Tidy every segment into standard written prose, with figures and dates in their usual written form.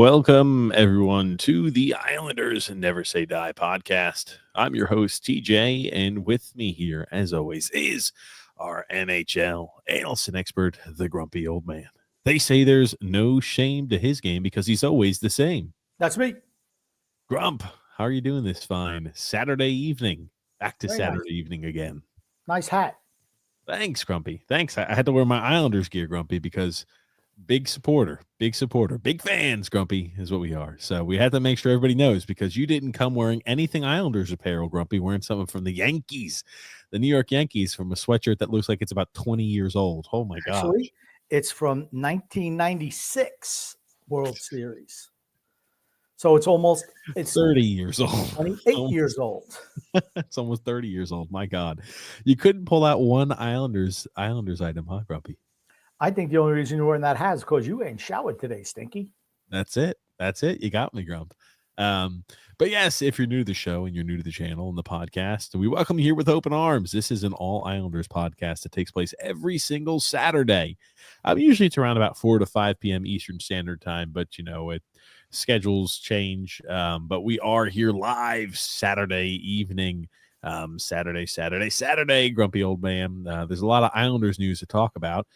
Welcome, everyone, to the Islanders Never Say Die podcast. I'm your host, TJ, and with me here, as always, is our NHL analyst and expert, the grumpy old man. They say there's no shame to his game because he's always the same. That's me. Grump, how are you doing this fine Saturday evening? Back to Very Saturday evening again. Nice hat. Thanks, Grumpy. Thanks. I had to wear my Islanders gear, Grumpy, because big supporter, big fans, Grumpy, is what we are. So we had to make sure everybody knows because you didn't come wearing anything Islanders apparel, Grumpy, wearing something from the Yankees, the New York Yankees, from a sweatshirt that looks like it's about 20 years old. Oh, my God. Actually, it's from 1996 World Series. So it's 30 years old. 28 years old. It's almost 30 years old. My God. You couldn't pull out one Islanders item, huh, Grumpy? I think the only reason you're wearing that hat is because you ain't showered today, Stinky. That's it. You got me, Grump. But yes, if you're new to the show and you're new to the channel and the podcast, we welcome you here with open arms. This is an all Islanders podcast that takes place every single Saturday. Usually it's around about 4 to 5 p.m. Eastern Standard Time, but schedules change. But we are here live Saturday evening. Saturday, grumpy old man. There's a lot of Islanders news to talk about.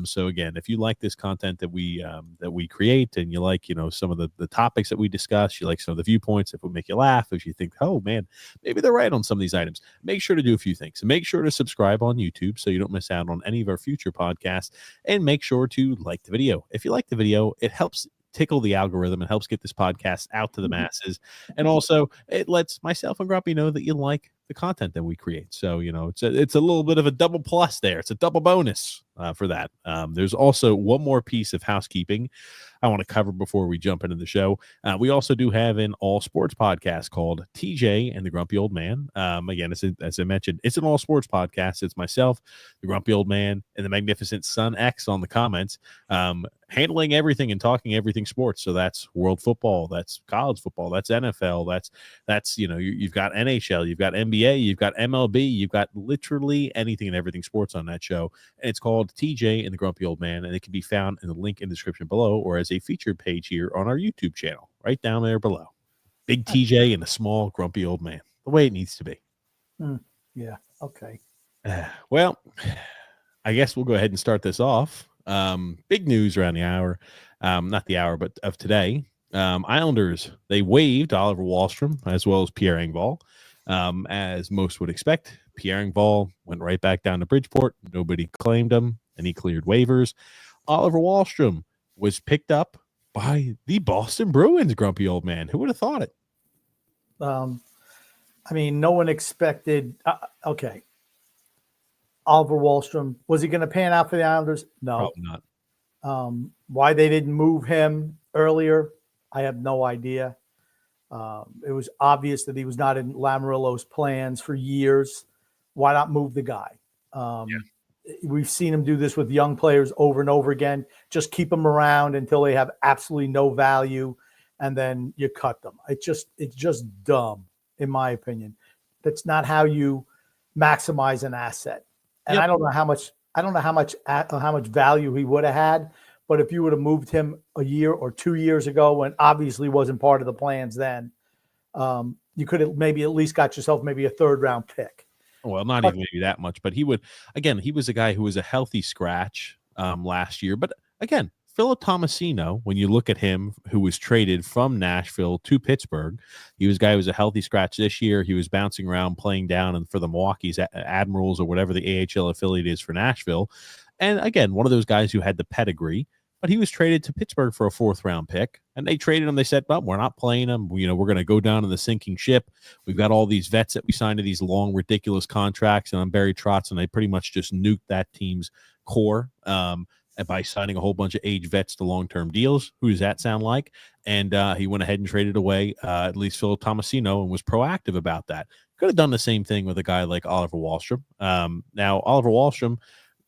So again, if you like this content that we create and you like, some of the topics that we discuss, you like some of the viewpoints, if it make you laugh, if you think, oh man, maybe they're right on some of these items, make sure to do a few things. Make sure to subscribe on YouTube so you don't miss out on any of our future podcasts, and make sure to like the video. If you like the video, it helps tickle the algorithm and helps get this podcast out to the masses. And also it lets myself and Grumpy know that you like the content that we create. So, it's a little bit of a double plus there. It's a double bonus for that. There's also one more piece of housekeeping I want to cover before we jump into the show. We also do have an all sports podcast called TJ and the Grumpy Old Man. Again, as I mentioned, it's an all sports podcast. It's myself, the Grumpy Old Man, and the magnificent Son X on the comments, handling everything and talking everything sports. So that's world football, that's college football, that's NFL, that's you've got NHL, you've got NBA, you've got MLB, you've got literally anything and everything sports on that show. And it's called TJ and the Grumpy Old Man, and it can be found in the link in the description below or as a featured page here on our YouTube channel, right down there below. Big TJ and a small grumpy old man, the way it needs to be. Yeah. Okay. Well, I guess we'll go ahead and start this off. Big news around the hour, not the hour, but of today. Islanders, they waived Oliver Wahlstrom as well as Pierre Engvall. As most would expect, Pierre Engvall went right back down to Bridgeport. Nobody claimed him, and he cleared waivers. Oliver Wahlstrom was picked up by the Boston Bruins, grumpy old man. Who would have thought it? No one expected. Okay. Oliver Wahlstrom, was he going to pan out for the Islanders? No. Probably not. Why they didn't move him earlier, I have no idea. It was obvious that he was not in Lamarillo's plans for years. Why not move the guy? We've seen him do this with young players over and over again. Just keep them around until they have absolutely no value, and then you cut them. It's just dumb, in my opinion. That's not how you maximize an asset. And Yep. I don't know how much value he would have had. But if you would have moved him a year or 2 years ago, when obviously wasn't part of the plans then, you could have maybe at least got yourself maybe a third-round pick. Well, not even maybe that much, but he was a guy who was a healthy scratch last year. But again, Philip Tomasino, when you look at him, who was traded from Nashville to Pittsburgh, he was a guy who was a healthy scratch this year. He was bouncing around playing down and for the Milwaukee's Admirals or whatever the AHL affiliate is for Nashville. And again, one of those guys who had the pedigree, but he was traded to Pittsburgh for a 4th-round pick, and they traded him. They said, well, we're not playing him. We're going to go down in the sinking ship. We've got all these vets that we signed to these long, ridiculous contracts, and I'm Barry Trotz, and they pretty much just nuked that team's core by signing a whole bunch of age vets to long-term deals. Who does that sound like? And he went ahead and traded away at least Philip Tomasino and was proactive about that. Could have done the same thing with a guy like Oliver Wahlstrom. Now, Oliver Wahlstrom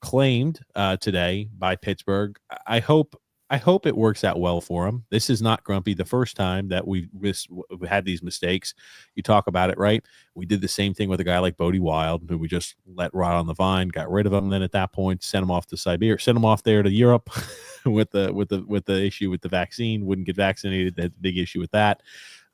claimed today by Pittsburgh. I hope I hope it works out well for him. This is not Grumpy the first time that we had these mistakes. You talk about it, right? We did the same thing with a guy like Bodie Wild, who we just let rot on the vine, got rid of him. Then at that point, sent him off to Siberia, sent him off there to Europe with the issue with the vaccine. Wouldn't get vaccinated. That's a big issue with that.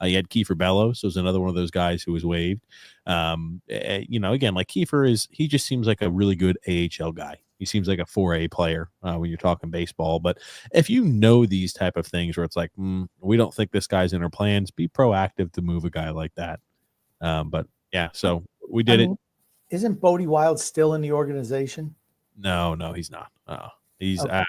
You had Kiefer Bellows, so was another one of those guys who was waived. Again, like Kiefer he just seems like a really good AHL guy. He seems like a 4A player when you're talking baseball. But if you know these type of things where it's like, we don't think this guy's in our plans, be proactive to move a guy like that. But yeah, so we did it. Isn't Bodie Wild still in the organization? No, he's not. He's not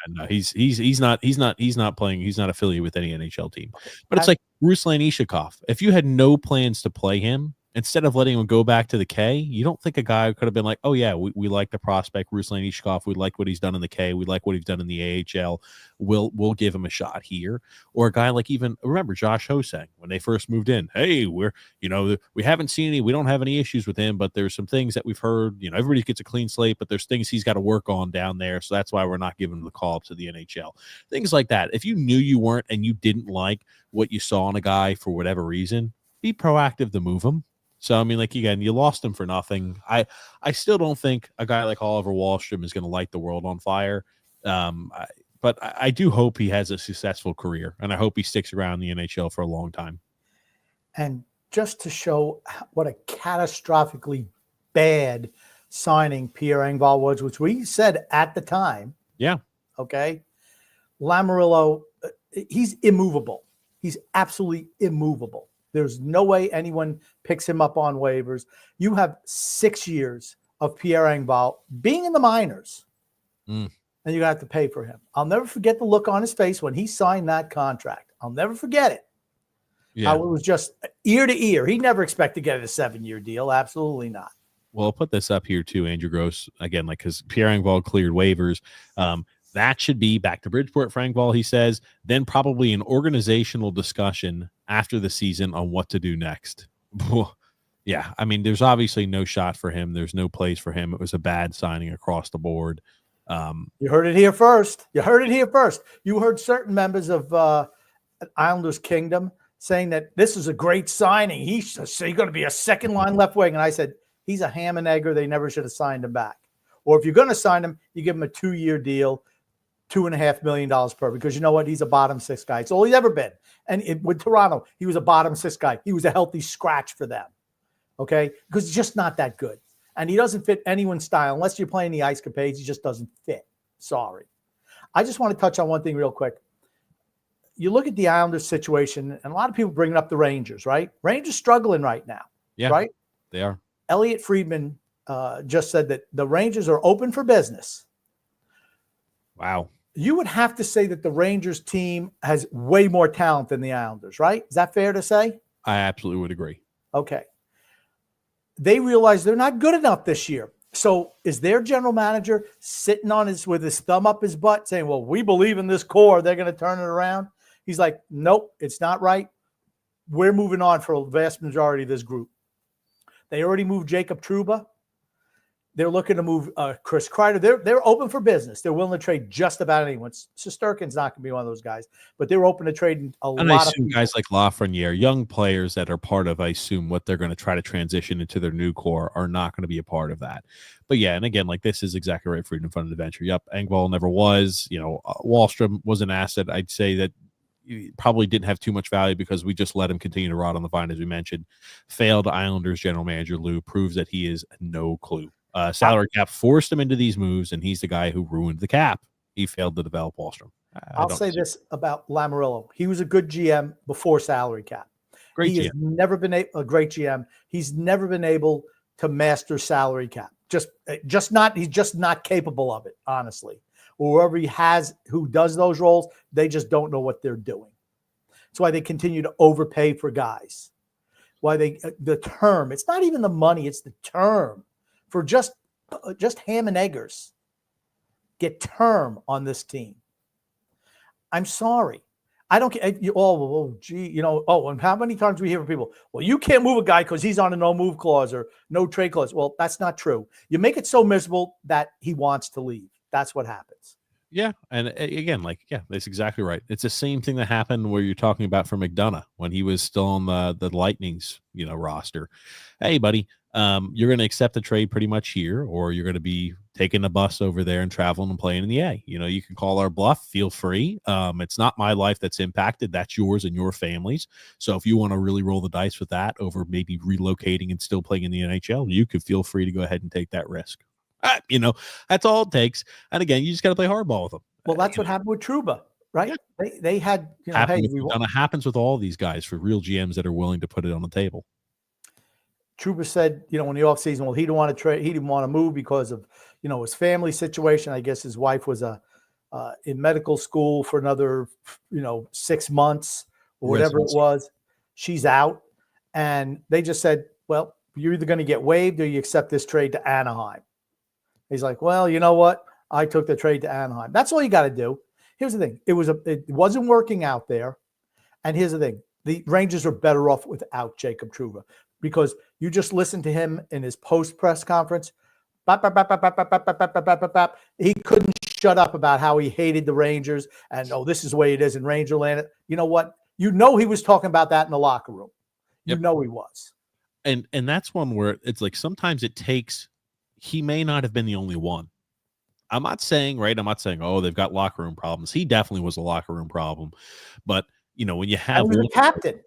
playing. He's not affiliated with any NHL team. But it's like Ruslan Ishikov. If you had no plans to play him, instead of letting him go back to the K, you don't think a guy could have been like, oh yeah, we like the prospect Ruslan Ishikov. We like what he's done in the K. We like what he's done in the AHL. We'll give him a shot here. Or a guy like remember Josh Hosang when they first moved in. Hey, we haven't seen we don't have any issues with him, but there's some things that we've heard. Everybody gets a clean slate, but there's things he's got to work on down there. So that's why we're not giving him the call up to the NHL. Things like that. If you knew you weren't and you didn't like what you saw in a guy for whatever reason, be proactive to move him. So, I mean, like, again, you lost him for nothing. I still don't think a guy like Oliver Wahlstrom is going to light the world on fire. But I do hope he has a successful career, and I hope he sticks around the NHL for a long time. And just to show what a catastrophically bad signing Pierre Engvall was, which we said at the time. Yeah. Okay. Lamoriello, he's immovable. He's absolutely immovable. There's no way anyone picks him up on waivers. You have 6 years of Pierre Engvall being in the minors, and you're going to have to pay for him. I'll never forget the look on his face when he signed that contract. I'll never forget it. Yeah. How it was just ear to ear. He never expected to get a 7-year deal. Absolutely not. Well, I'll put this up here too, Andrew Gross. Again, because Pierre Engvall cleared waivers. That should be back to Bridgeport for Engvall, he says, then probably an organizational discussion after the season on what to do next. Yeah, I mean, there's obviously no shot for him. There's no place for him. It was a bad signing across the board. You heard it here first. You heard certain members of Islanders Kingdom saying that this is a great signing. He's going to be a second-line left wing. And I said, he's a ham and egger. They never should have signed him back. Or if you're going to sign him, you give him a 2-year deal, $2.5 million per, because you know what? He's a bottom 6 guy. It's all he's ever been. And with Toronto, he was a bottom 6 guy. He was a healthy scratch for them. Okay? Because he's just not that good. And he doesn't fit anyone's style. Unless you're playing the ice capades, he just doesn't fit. Sorry. I just want to touch on one thing real quick. You look at the Islanders situation, and a lot of people bringing up the Rangers, right? Rangers struggling right now. Yeah, right? They are. Elliot Friedman just said that the Rangers are open for business. Wow. You would have to say that the Rangers team has way more talent than the Islanders, right? Is that fair to say? I absolutely would agree. Okay. They realize they're not good enough this year. So is their general manager sitting on with his thumb up his butt saying, well, we believe in this core. They're going to turn it around. He's like, nope, it's not right. We're moving on for a vast majority of this group. They already moved Jacob Trouba. They're looking to move Chris Kreider. They're open for business. They're willing to trade just about anyone. Shesterkin's not going to be one of those guys, but they're open to trading a lot of people. Guys like Lafreniere, young players that are part of, I assume, what they're going to try to transition into their new core are not going to be a part of that. But yeah, and again, like this is exactly right. Freedom Fund Adventure. Yep, Engvall never was. Wahlstrom was an asset. I'd say that he probably didn't have too much value because we just let him continue to rot on the vine, as we mentioned. Failed Islanders general manager Lou proves that he is no clue. Salary cap forced him into these moves, and he's the guy who ruined the cap. He failed to develop Wahlstrom. I'll say this about Lamoriello. He was a good GM before salary cap. Great he GM. has never been a great GM. He's never been able to master salary cap. He's just not capable of it, honestly. Whoever he has who does those roles, they just don't know what they're doing. That's why they continue to overpay for guys. Why the term, it's not even the money, it's the term. For just ham and eggers get term on this team. I'm sorry. I don't care. And how many times we hear from people, well, you can't move a guy because he's on a no move clause or no trade clause. Well, that's not true. You make it so miserable that he wants to leave. That's what happens. Yeah, and again, like, yeah, that's exactly right. It's the same thing that happened where you're talking about for McDonough when he was still on the Lightning's roster. Hey, buddy, you're going to accept the trade pretty much here, or you're going to be taking a bus over there and traveling and playing in the A. You can call our bluff. Feel free. It's not my life that's impacted. That's yours and your family's. So if you want to really roll the dice with that over maybe relocating and still playing in the NHL, you could feel free to go ahead and take that risk. That's all it takes. And again, you just got to play hardball with them. Well, that's what happened with Trouba, right? Yeah. They had, happens with all these guys for real GMs that are willing to put it on the table. Trouba said, in the offseason, well, he didn't want to trade. He didn't want to move because of, his family situation. I guess his wife was in medical school for another, 6 months or whatever it was. She's out. And they just said, well, you're either going to get waived or you accept this trade to Anaheim. He's like, well, you know what? I took the trade to Anaheim. That's all you got to do. Here's the thing. It wasn't working out there. And here's the thing. The Rangers are better off without Jacob Trouba because you just listen to him in his post-press conference. He couldn't shut up about how he hated the Rangers and, this is the way it is in Rangerland. You know what? He was talking about that in the locker room. Yep. He was. And that's one where it's like sometimes it takes – he may not have been the only one. I'm not saying, oh, they've got locker room problems. He definitely was a locker room problem. But, when you have a captain.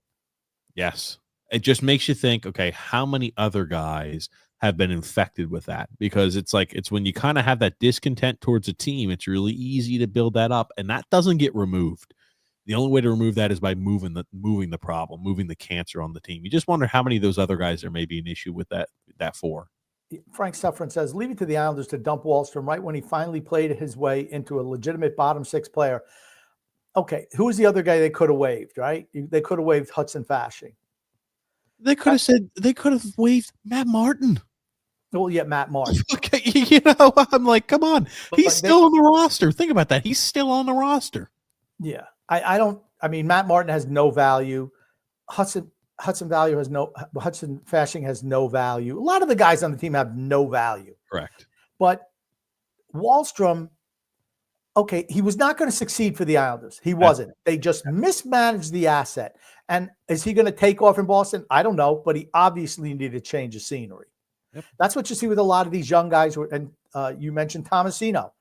Yes. It just makes you think, okay, how many other guys have been infected with that? Because it's when you kind of have that discontent towards a team, it's really easy to build that up. And that doesn't get removed. The only way to remove that is by moving the problem, moving the cancer on the team. You just wonder how many of those other guys there may be an issue with that for. Frank Suffren says, leave it to the Islanders to dump Wahlstrom right when he finally played his way into a legitimate bottom six player. Okay, who was the other guy they could have waived, right? They could have waived Hudson Fasching. They could have waived Matt Martin. Well, yeah, Matt Martin. Okay, I'm like, come on. He's still on the roster. Think about that. He's still on the roster. Yeah. Matt Martin has no value. Hudson Fasching has no value. A lot of the guys on the team have no value. Correct. But Wahlstrom, okay, he was not going to succeed for the Islanders. He wasn't. They just mismanaged the asset. And is he going to take off in Boston? I don't know, but he obviously needed to change the scenery. Yep. That's what you see with a lot of these young guys. And you mentioned Tomasino.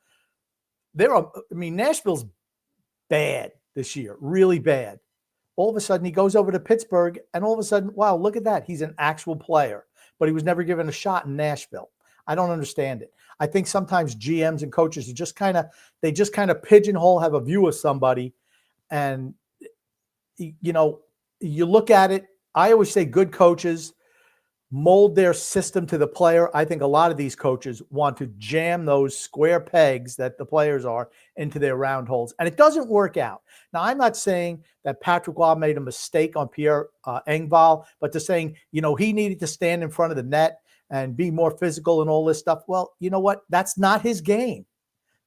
Nashville's bad this year, really bad. All of a sudden, he goes over to Pittsburgh, and all of a sudden, wow, look at that. He's an actual player, but he was never given a shot in Nashville. I don't understand it. I think sometimes GMs and coaches just kind of pigeonhole, have a view of somebody, and you look at it. I always say good coaches mold their system to the player. I think a lot of these coaches want to jam those square pegs that the players are into their round holes, and it doesn't work out. Now, I'm not saying that Patrick Waugh made a mistake on Pierre Engvall, but to saying, he needed to stand in front of the net and be more physical and all this stuff. Well, you know what? That's not his game.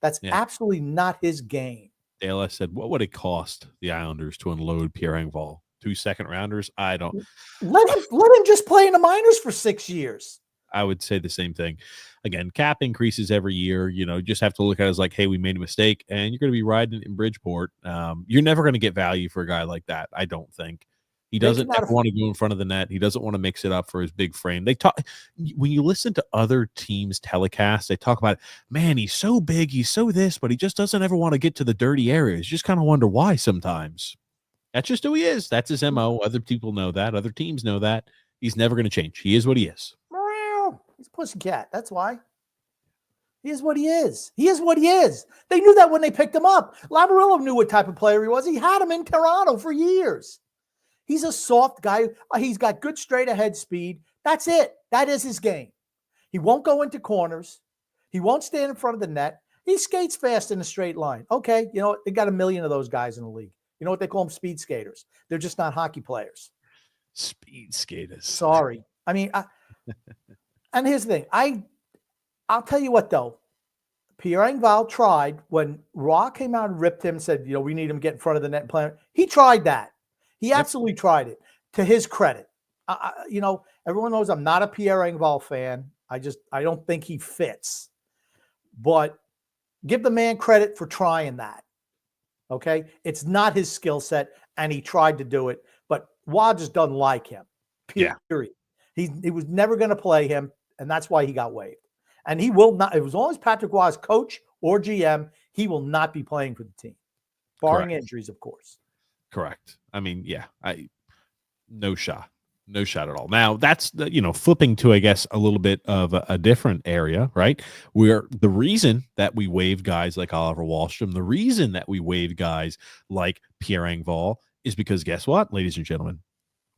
That's absolutely not his game. Dale said, what would it cost the Islanders to unload Pierre Engvall? 2 second-rounders? I don't. Let him just play in the minors for 6 years. I would say the same thing. Again, cap increases every year. You just have to look at it as like, hey, we made a mistake, and you're going to be riding in Bridgeport. You're never going to get value for a guy like that, I don't think. He doesn't ever want to go in front of the net. He doesn't want to mix it up for his big frame. They talk when you listen to other teams' telecasts, they talk about, man, he's so big, he's so this, but he just doesn't ever want to get to the dirty areas. You just kind of wonder why sometimes. That's just who he is. That's his MO. Other people know that. Other teams know that. He's never going to change. He is what he is. He's a pussycat. That's why. He is what he is. He is what he is. They knew that when they picked him up. Lamoriello knew what type of player he was. He had him in Toronto for years. He's a soft guy. He's got good straight ahead speed. That's it. That is his game. He won't go into corners. He won't stand in front of the net. He skates fast in a straight line. Okay, they got a million of those guys in the league. You know what they call them? Speed skaters. They're just not hockey players. Speed skaters. Sorry. And here's the thing. I'll tell you what, though. Pierre Engvall tried when Raw came out and ripped him and said, we need him to get in front of the net and play. He tried that. He absolutely tried it, to his credit. Everyone knows I'm not a Pierre Engvall fan. I don't think he fits. But Give the man credit for trying that. Okay. It's not his skill set, and he tried to do it, but Waugh just doesn't like him. Yeah. Period. He was never going to play him, and that's why he got waived. And he will not, as long as Patrick Waugh is coach or GM, he will not be playing for the team, barring injuries, of course. Correct. I mean, yeah, no shot at all. Now that's flipping to, I guess, a little bit of a different area, right? Where the reason that we waive guys like Oliver Wahlstrom, the reason that we waive guys like Pierre Engvall is because guess what, ladies and gentlemen?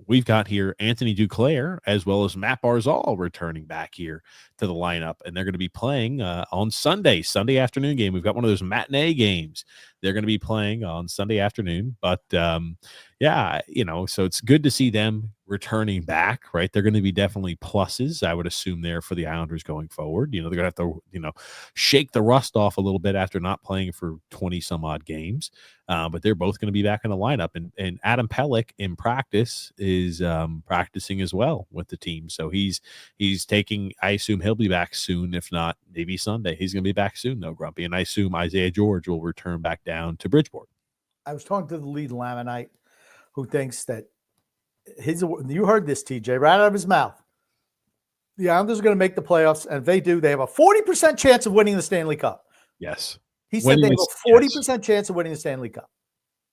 We've got here Anthony Duclair as well as Matt Barzal returning back here to the lineup, and they're going to be playing on Sunday afternoon game. We've got one of those matinee games. They're going to be playing on Sunday afternoon, but yeah, so it's good to see them returning back, right? They're going to be definitely pluses, I would assume, there for the Islanders going forward. They're going to have to, shake the rust off a little bit after not playing for 20 some odd games. But they're both going to be back in the lineup. And Adam Pelech in practice is practicing as well with the team. So he's taking, I assume he'll be back soon. If not, maybe Sunday. He's going to be back soon, though, Grumpy. And I assume Isaiah George will return back down to Bridgeport. I was talking to the lead Lamanite who thinks that you heard this, TJ, right out of his mouth. The Islanders are going to make the playoffs, and if they do, they have a 40% chance of winning the Stanley Cup. Yes. He said they have a 40% chance of winning the Stanley Cup.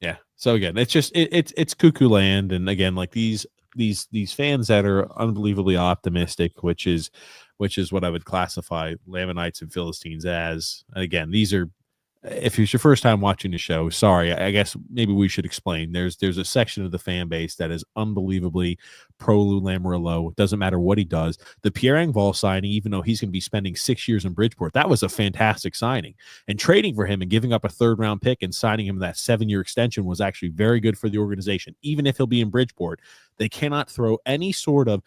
Yeah. So again, it's just it's cuckoo land, and again, like these fans that are unbelievably optimistic, which is what I would classify Lamanites and Philistines as. And again, these are, if it's your first time watching the show, sorry, I guess maybe we should explain. There's a section of the fan base that is unbelievably pro Lou Lamoriello. It doesn't matter what he does. The Pierre Engvall signing, even though he's going to be spending 6 years in Bridgeport, that was a fantastic signing. And trading for him and giving up a third-round pick and signing him that 7-year extension was actually very good for the organization. Even if he'll be in Bridgeport, they cannot throw any sort of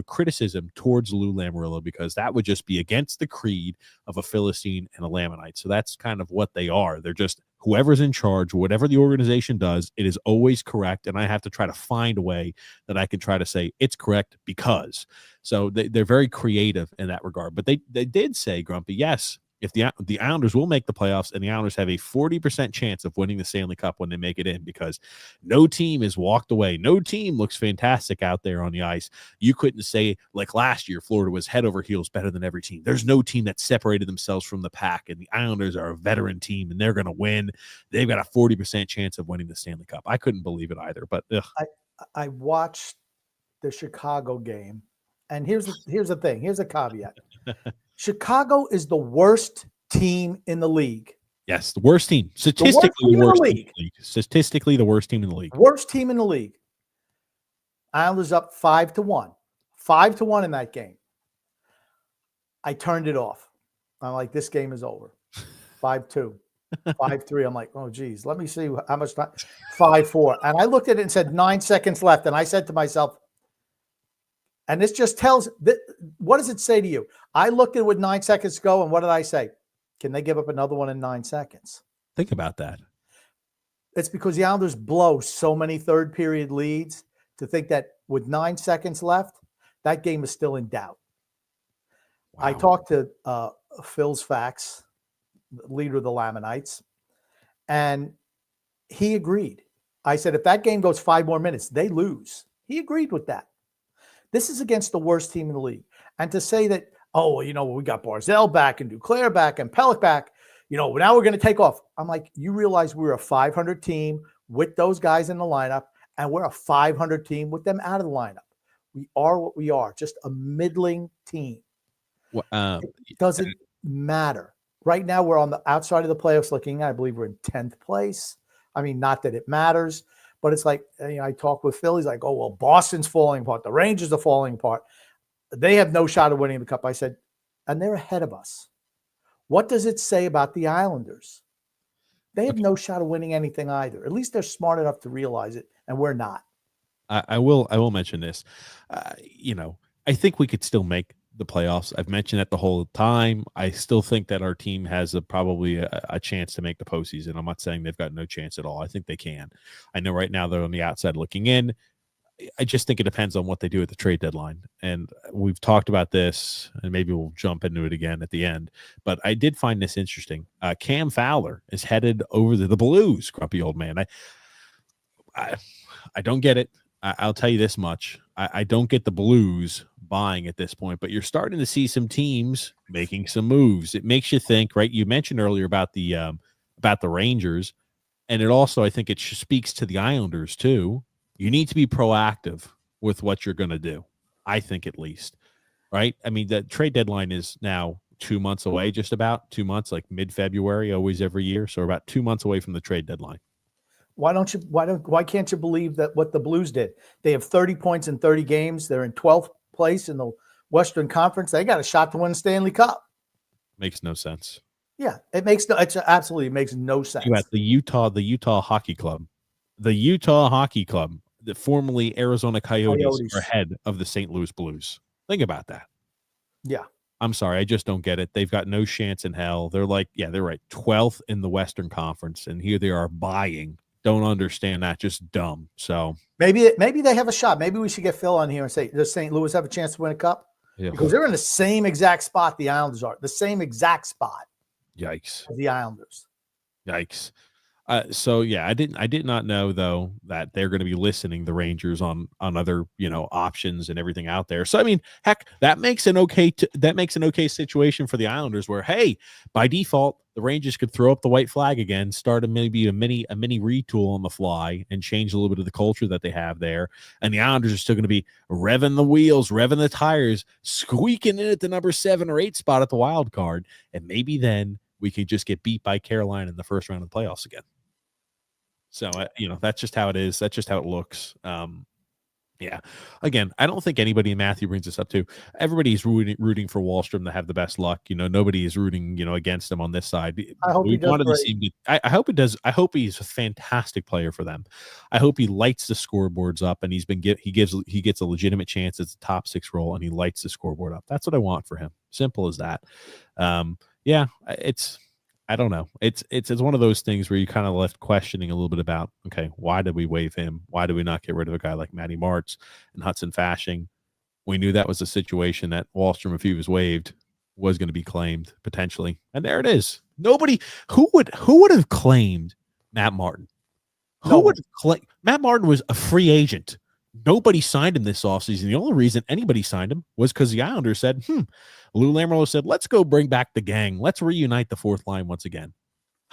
criticism towards Lou Lamoriello, because that would just be against the creed of a Philistine and a Lamanite. So that's kind of what they are. They're just whoever's in charge, whatever the organization does, it is always correct. And I have to try to find a way that I can try to say it's correct because. So they're very creative in that regard. But they did say, Grumpy, yes, if the Islanders will make the playoffs, and the Islanders have a 40% chance of winning the Stanley Cup when they make it in, because no team has walked away. No team looks fantastic out there on the ice. You couldn't say, like last year, Florida was head over heels better than every team. There's no team that separated themselves from the pack, and the Islanders are a veteran team, and they're going to win. They've got a 40% chance of winning the Stanley Cup. I couldn't believe it either, but I watched the Chicago game, and here's the thing. Here's a caveat. Chicago is the worst team in the league. Yes, the worst team. Statistically, the worst team in the league. Statistically, the worst team in the league. Worst team in the league. Islanders up 5-1. 5-1 in that game. I turned it off. I'm like, this game is over. 5-2. 5-3. I'm like, oh, geez, let me see how much time. 5-4. And I looked at it and said 9 seconds left. And I said to myself, and this just tells, what does it say to you? I looked at it with 9 seconds to go, and what did I say? Can they give up another one in 9 seconds? Think about that. It's because the Islanders blow so many third period leads to think that with 9 seconds left, that game is still in doubt. Wow. I talked to Phil's Facts, leader of the Lamanites, and he agreed. I said, if that game goes 5 more minutes, they lose. He agreed with that. This is against the worst team in the league. And to say that, oh, well, we got Barzal back and Duclair back and Pelech back, now we're going to take off. I'm like, you realize we're a 500 team with those guys in the lineup, and we're a 500 team with them out of the lineup. We are what we are, just a middling team. It doesn't matter. Right now, we're on the outside of the playoffs looking. I believe we're in 10th place. I mean, not that it matters. But it's like, I talk with Phil. He's like, oh, well, Boston's falling apart. The Rangers are falling apart. They have no shot of winning the Cup. I said, and they're ahead of us. What does it say about the Islanders? They have no shot of winning anything either. At least they're smart enough to realize it, and we're not. I will mention this. I think we could still make the playoffs. I've mentioned that the whole time. I still think that our team has probably a chance to make the postseason. I'm not saying they've got no chance at all. I think they can. I know right now they're on the outside looking in. I just think it depends on what they do at the trade deadline. And we've talked about this, and maybe we'll jump into it again at the end. But I did find this interesting. Cam Fowler is headed over to the Blues, grumpy old man. I don't get it. I'll tell you this much. I don't get the Blues buying at this point, but you're starting to see some teams making some moves. It makes you think, right? You mentioned earlier about the Rangers, and it also, I think it speaks to the Islanders too. You need to be proactive with what you're going to do. I think at least, right? I mean, the trade deadline is now 2 months away, just about 2 months, like mid-February, always every year. So we're about 2 months away from the trade deadline. Why can't you believe that what the Blues did? They have 30 points in 30 games. They're in 12th place in the Western Conference. They got a shot to win the Stanley Cup. Makes no sense. Yeah, it absolutely makes no sense. You got the Utah Hockey Club. The Utah Hockey Club, the formerly Arizona Coyotes, are ahead of the St. Louis Blues. Think about that. Yeah. I'm sorry, I just don't get it. They've got no chance in hell. They're like, yeah, they're right, 12th in the Western Conference, and here they are buying. Don't understand that. Just dumb. So maybe they have a shot. Maybe we should get Phil on here and say, does St. Louis have a chance to win a cup? Yeah. Because they're in the same exact spot the Islanders are. The same exact spot. Yikes. As the Islanders. Yikes. So yeah, I did not know though that they're going to be listening the Rangers on other options and everything out there. So I mean, heck, that makes an okay situation for the Islanders where hey, by default the Rangers could throw up the white flag again, start maybe a mini retool on the fly, and change a little bit of the culture that they have there. And the Islanders are still going to be revving the wheels, revving the tires, squeaking in at the number 7 or 8 spot at the wild card, and maybe then we could just get beat by Carolina in the first round of the playoffs again. So, that's just how it is. That's just how it looks. Yeah. Again, I don't think anybody, Matthew brings this up too. Everybody's rooting for Wahlstrom to have the best luck. Nobody is rooting, against him on this side. I hope he does great. I hope it does. I hope he's a fantastic player for them. I hope he lights the scoreboards up, and he gets a legitimate chance at the top 6 role, and he lights the scoreboard up. That's what I want for him. Simple as that. Yeah, I don't know. It's one of those things where you kind of left questioning a little bit about, okay, why did we waive him? Why did we not get rid of a guy like Matty Martz and Hudson Fasching? We knew that was a situation that Wahlstrom, if he was waived, was going to be claimed potentially. And there it is. Nobody who would have claimed Matt Martin? Matt Martin was a free agent. Nobody signed him this offseason. The only reason anybody signed him was because the Islanders said, Lou Lamoriello said, let's go bring back the gang. Let's reunite the fourth line once again.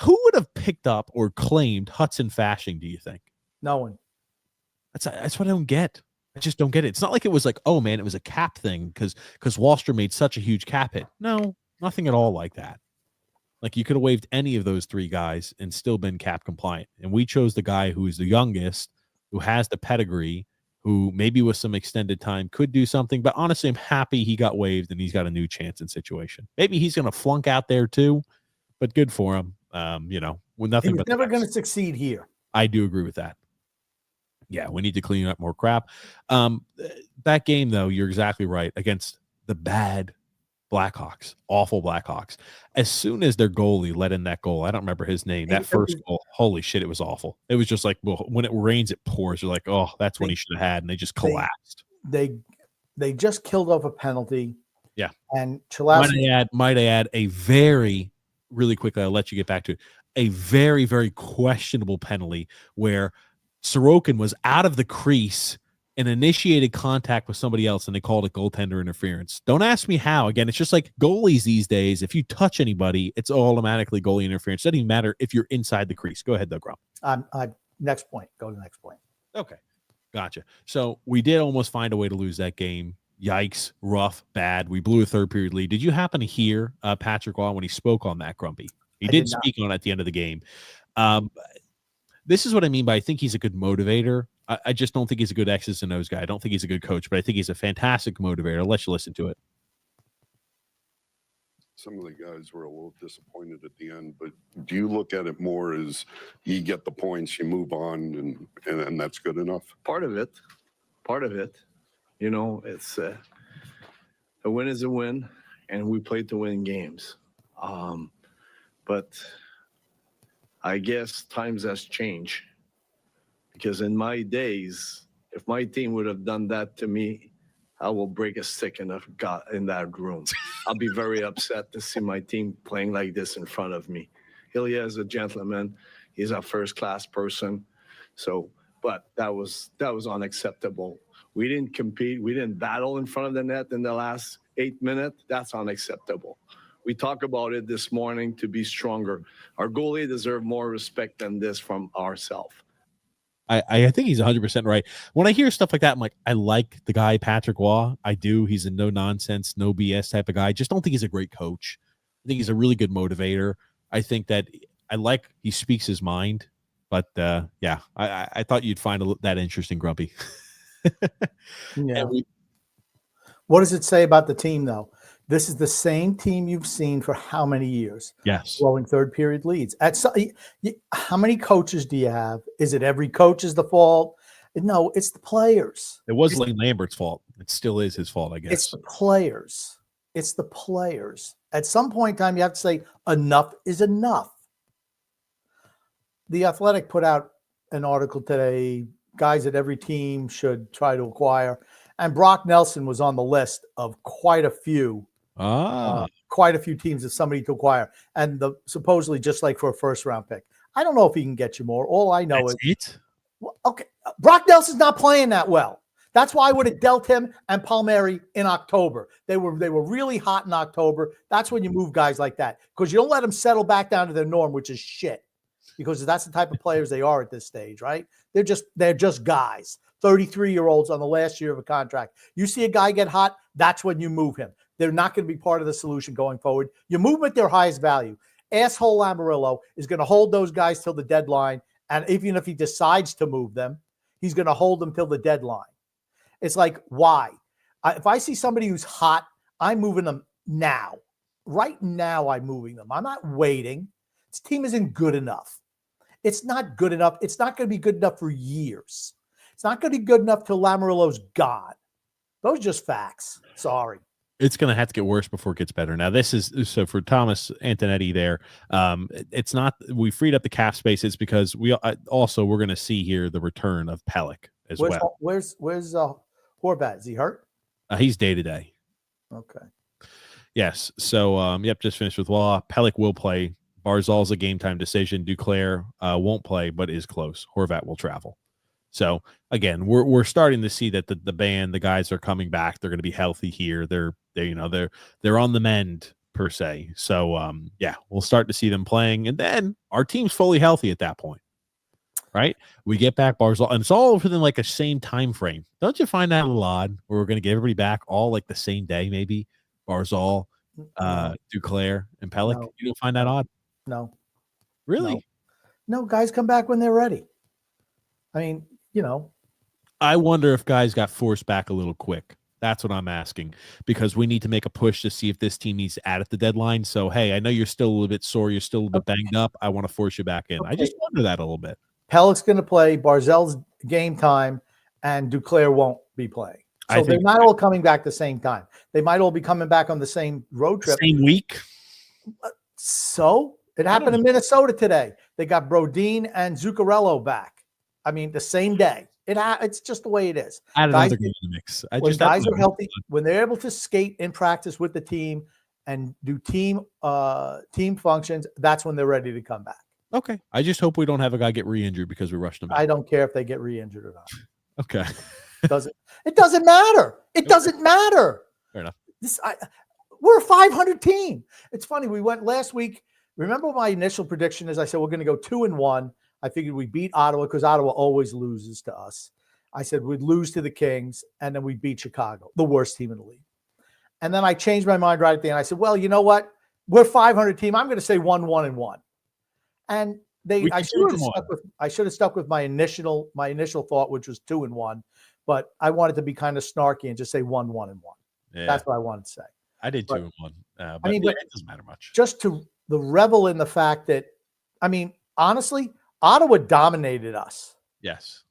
Who would have picked up or claimed Hudson Fasching, do you think? No one. That's what I don't get. I just don't get it. It's not like it was like, oh, man, it was a cap thing because Wahlstrom made such a huge cap hit. No, nothing at all like that. Like you could have waived any of those 3 guys and still been cap compliant. And we chose the guy who is the youngest, who has the pedigree, who maybe with some extended time could do something. But honestly, I'm happy he got waived and he's got a new chance in situation. Maybe he's going to flunk out there too, but good for him. With nothing. He's never going to succeed here. I do agree with that. Yeah, we need to clean up more crap. That game, though, you're exactly right, against the bad Blackhawks, awful Blackhawks. As soon as their goalie let in that goal, I don't remember his name, that first goal, holy shit, it was awful. It was just like, well, when it rains, it pours. You're like, oh, that's when he should have had, and they just collapsed. They just killed off a penalty. Yeah. And Cholowski. Might I add a very, really quickly, I'll let you get back to it, a very, very questionable penalty where Sorokin was out of the crease and initiated contact with somebody else, and they called it goaltender interference. Don't ask me how. Again, it's just like goalies these days. If you touch anybody, it's automatically goalie interference. It doesn't even matter if you're inside the crease. Go ahead, though, Grum. Next point. Go to the next point. Okay. Gotcha. So we did almost find a way to lose that game. Yikes. Rough. Bad. We blew a third period lead. Did you happen to hear Patrick Waugh when he spoke on that, Grumpy? He did speak on it at the end of the game. This is what I mean by I think he's a good motivator. I just don't think he's a good X's and O's guy. I don't think he's a good coach, but I think he's a fantastic motivator. I'll let you listen to it. Some of the guys were a little disappointed at the end, but do you look at it more as you get the points, you move on, and that's good enough? Part of it. It's a win is a win, and we played to win games. But I guess times has changed. Because in my days, If my team would have done that to me, I will break a stick in that room. I'll be very upset to see my team playing like this in front of me. Ilya is a gentleman. He's a first-class person. So, but that was unacceptable. We didn't compete. We didn't battle in front of the net in the last 8 minutes. That's unacceptable. We talked about it this morning to be stronger. Our goalie deserves more respect than this from ourselves. I think he's 100% right. When I hear stuff like that, I'm like, I like the guy, Patrick Waugh. I do. He's a no nonsense, no BS type of guy. I just don't think he's a great coach. I think he's a really good motivator. I think that he speaks his mind. But yeah, I thought you'd find that interesting, Grumpy. Yeah. What does it say about the team, though? This is the same team you've seen for how many years? Yes. Blowing third period leads. How many coaches do you have? Is it every coach is the fault? No, it's the players. It was Lane Lambert's fault. It still is his fault, I guess. It's the players. It's the players. At some point in time, you have to say enough is enough. The Athletic put out an article today, guys that every team should try to acquire. And Brock Nelson was on the list of quite a few teams of somebody to acquire. And supposedly just like for a first-round pick. I don't know if he can get you more. All I know is okay. Brock Nelson's not playing that well. That's why I would have dealt him and Palmieri in October. They were really hot in October. That's when you move guys like that because you don't let them settle back down to their norm, which is shit. Because that's the type of players they are at this stage, right? They're just guys, 33-year-olds on the last year of a contract. You see a guy get hot, that's when you move him. They're not going to be part of the solution going forward. You move them at their highest value. Asshole Lamoriello is going to hold those guys till the deadline, and even if he decides to move them, he's going to hold them till the deadline. It's like, why? If I see somebody who's hot, I'm moving them now. Right now, I'm moving them. I'm not waiting. This team isn't good enough. It's not good enough. It's not going to be good enough for years. It's not going to be good enough till Lamoriello's gone. Those are just facts. Sorry. It's going to have to get worse before it gets better. Now, this is so for Thomas Antonetti there. It's not we freed up the cap space. It's because we're going to see here the return of Pelech as well. Where's Horvat? Is he hurt? He's day to day. Okay. Yes. So, just finished with Waugh. Pelech will play. Barzal's a game time decision. Duclair won't play, but is close. Horvat will travel. So again, we're starting to see that the band, the guys are coming back. They're going to be healthy here. They're on the mend per se. So we'll start to see them playing, and then our team's fully healthy at that point, right? We get back Barzal, and it's all within like a same time frame. Don't you find that a little odd? Where we're going to get everybody back all like the same day, maybe Barzal, Duclair, and Pelech. No. You don't find that odd? No. Really? No, guys come back when they're ready. I mean, I wonder if guys got forced back a little quick. That's what I'm asking, because we need to make a push to see if this team needs to add at the deadline. So, hey, I know you're still a little bit sore. You're still a little bit banged up. I want to force you back in. Okay. I just wonder that a little bit. Pelech's going to play. Barzal's game time, and Duclair won't be playing. So they're not all coming back the same time. They might all be coming back on the same road trip. Same week. So it happened in Minnesota today. They got Brodin and Zuccarello back. I mean, the same day. It's just the way it is. Guys in the mix. When guys are healthy, when they're able to skate in practice with the team and do team functions, that's when they're ready to come back. Okay. I just hope we don't have a guy get re-injured because we rushed him back. I don't care if they get re-injured or not. Okay. It doesn't matter. It doesn't matter. Fair enough. We're a 500 team. It's funny. We went last week. Remember my initial prediction is I said we're going to go 2-1. I figured we beat Ottawa because Ottawa always loses to us. I said we'd lose to the Kings, and then we beat Chicago, the worst team in the league. And then I changed my mind right at the end. I said, well, you know what? We're a 500 team. I'm going to say 1-1-1. And I should have stuck with my initial thought, which was 2-1. But I wanted to be kind of snarky and just say 1-1-1. Yeah. That's what I wanted to say. I did 2-1. But it doesn't matter much. Just to the revel in the fact that, honestly, Ottawa dominated us. Yes.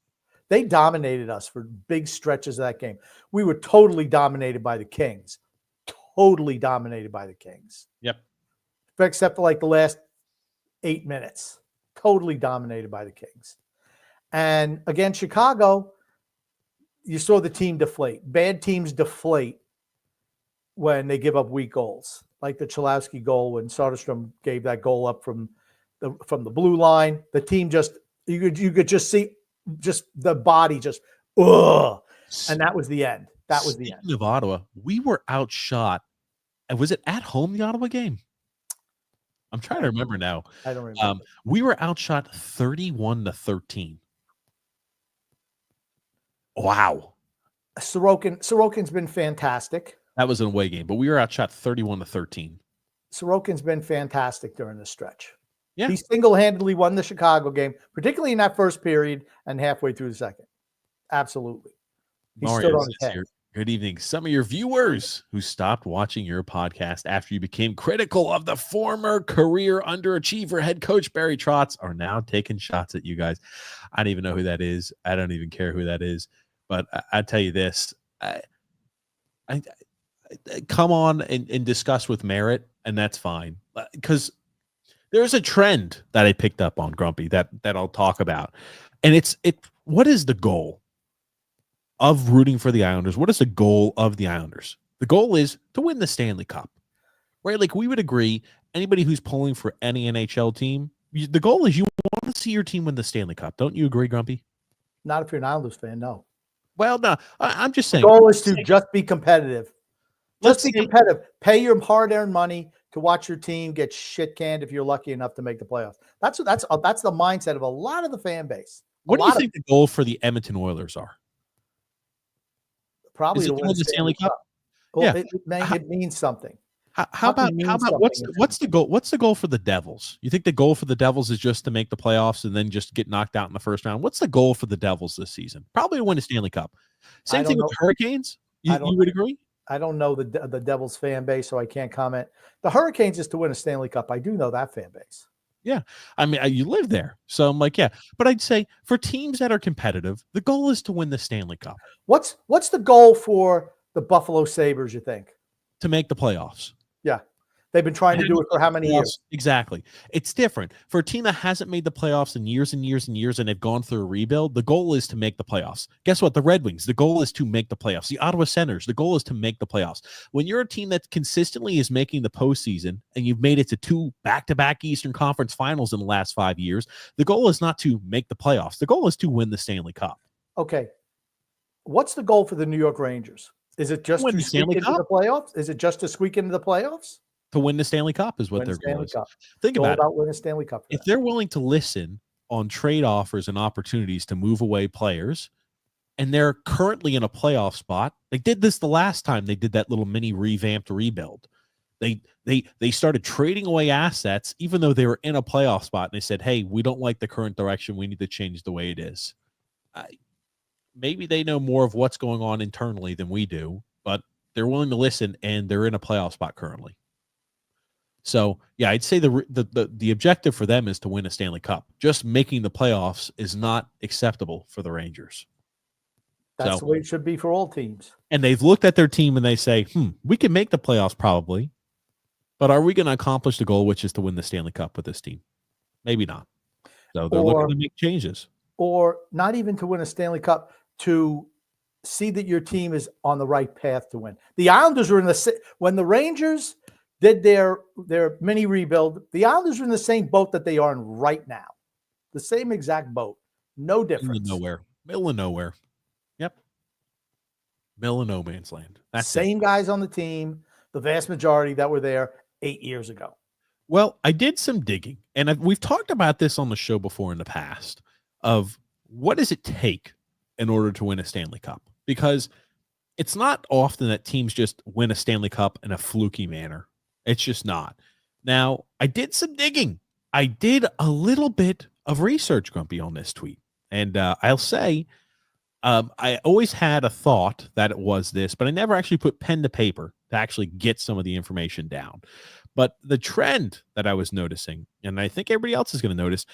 They dominated us for big stretches of that game. We were totally dominated by the Kings. Totally dominated by the Kings. Yep. Except for like the last 8 minutes. Totally dominated by the Kings. And again, Chicago, you saw the team deflate. Bad teams deflate when they give up weak goals, like the Cholowski goal when Soderstrom gave that goal up from the blue line. The team just you could just see just the body just ugh, and that was the end. That was the end. Speaking of Ottawa, we were outshot. Was it at home, the Ottawa game? I'm trying to remember now. I don't remember. We were outshot 31-13. Wow. Sorokin's been fantastic. That was an away game, but we were outshot 31-13. Sorokin's been fantastic during the stretch. Yeah. He single-handedly won the Chicago game, particularly in that first period and halfway through the second. Absolutely. He Mario stood on his says head. here, good evening. Some of your viewers who stopped watching your podcast after you became critical of the former career underachiever head coach Barry Trotz are now taking shots at you guys. I don't even know who that is. I don't even care who that is. But I tell you this, I come on and discuss with merit, and that's fine. Because there's a trend that I picked up on, Grumpy, that I'll talk about. And what is the goal of rooting for the Islanders? What is the goal of the Islanders? The goal is to win the Stanley Cup, right? Like, we would agree, anybody who's pulling for any NHL team, the goal is you want to see your team win the Stanley Cup. Don't you agree, Grumpy? Not if you're an Islanders fan, no. Well, no, I'm just saying. The goal is to just be competitive. Just be competitive. Pay your hard-earned money to watch your team get shit canned if you're lucky enough to make the playoffs. That's the mindset of a lot of the fan base. What do you think the goal for the Edmonton Oilers are? Probably to win the Stanley Cup. Well, Yeah. it means something. How about what's the goal? What's the goal for the Devils? You think the goal for the Devils is just to make the playoffs and then just get knocked out in the first round? What's the goal for the Devils this season? Probably to win a Stanley Cup. Same thing with the Hurricanes. You would agree? I don't know the Devils fan base, so I can't comment. The Hurricanes is to win a Stanley Cup. I do know that fan base. Yeah. I mean, you live there. So I'm like, yeah. But I'd say for teams that are competitive, the goal is to win the Stanley Cup. What's the goal for the Buffalo Sabres, you think? To make the playoffs. Yeah. They've been trying to do it for how many years? Exactly. It's different. For a team that hasn't made the playoffs in years and years and years and they've gone through a rebuild, the goal is to make the playoffs. Guess what? The Red Wings, the goal is to make the playoffs. The Ottawa Senators, the goal is to make the playoffs. When you're a team that consistently is making the postseason and you've made it to 2 back-to-back Eastern Conference finals in the last 5 years, the goal is not to make the playoffs. The goal is to win the Stanley Cup. Okay. What's the goal for the New York Rangers? Is it just to squeak into the playoffs? Is it just to squeak into the playoffs? To win the Stanley Cup is what their goal is. Think about it. Win a Stanley Cup. If they're willing to listen on trade offers and opportunities to move away players, and they're currently in a playoff spot, they did this the last time they did that little mini revamped rebuild. They started trading away assets, even though they were in a playoff spot, and they said, "Hey, we don't like the current direction. We need to change the way it is." Maybe they know more of what's going on internally than we do, but they're willing to listen, and they're in a playoff spot currently. So, yeah, I'd say the objective for them is to win a Stanley Cup. Just making the playoffs is not acceptable for the Rangers. That's the way it should be for all teams. And they've looked at their team and they say, we can make the playoffs probably, but are we going to accomplish the goal, which is to win the Stanley Cup with this team? Maybe not. So they're looking to make changes. Or not even to win a Stanley Cup, to see that your team is on the right path to win. The Islanders were when the Rangers did their mini rebuild, the Islanders are in the same boat that they are in right now. The same exact boat. No difference. Middle of nowhere. Yep. Middle of no man's land. That's same guys on the team, the vast majority that were there 8 years ago. Well, I did some digging, and we've talked about this on the show before in the past, of what does it take in order to win a Stanley Cup? Because it's not often that teams just win a Stanley Cup in a fluky manner. It's just not. Now, I did some digging. I did a little bit of research, Grumpy, on this tweet. And I'll say I always had a thought that it was this, but I never actually put pen to paper to actually get some of the information down. But the trend that I was noticing, and I think everybody else is going to notice,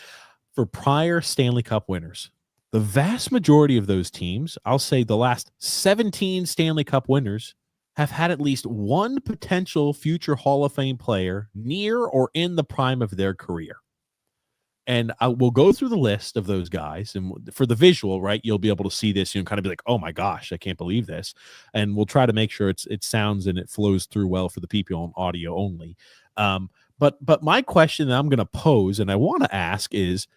for prior Stanley Cup winners, the vast majority of those teams, I'll say the last 17 Stanley Cup winners, have had at least one potential future Hall of Fame player near or in the prime of their career. And I will go through the list of those guys, and for the visual, right, you'll be able to see this, kind of be like, oh my gosh, I can't believe this. And we'll try to make sure it sounds and it flows through well for the people on audio only. But my question that I'm going to pose and I want to ask is,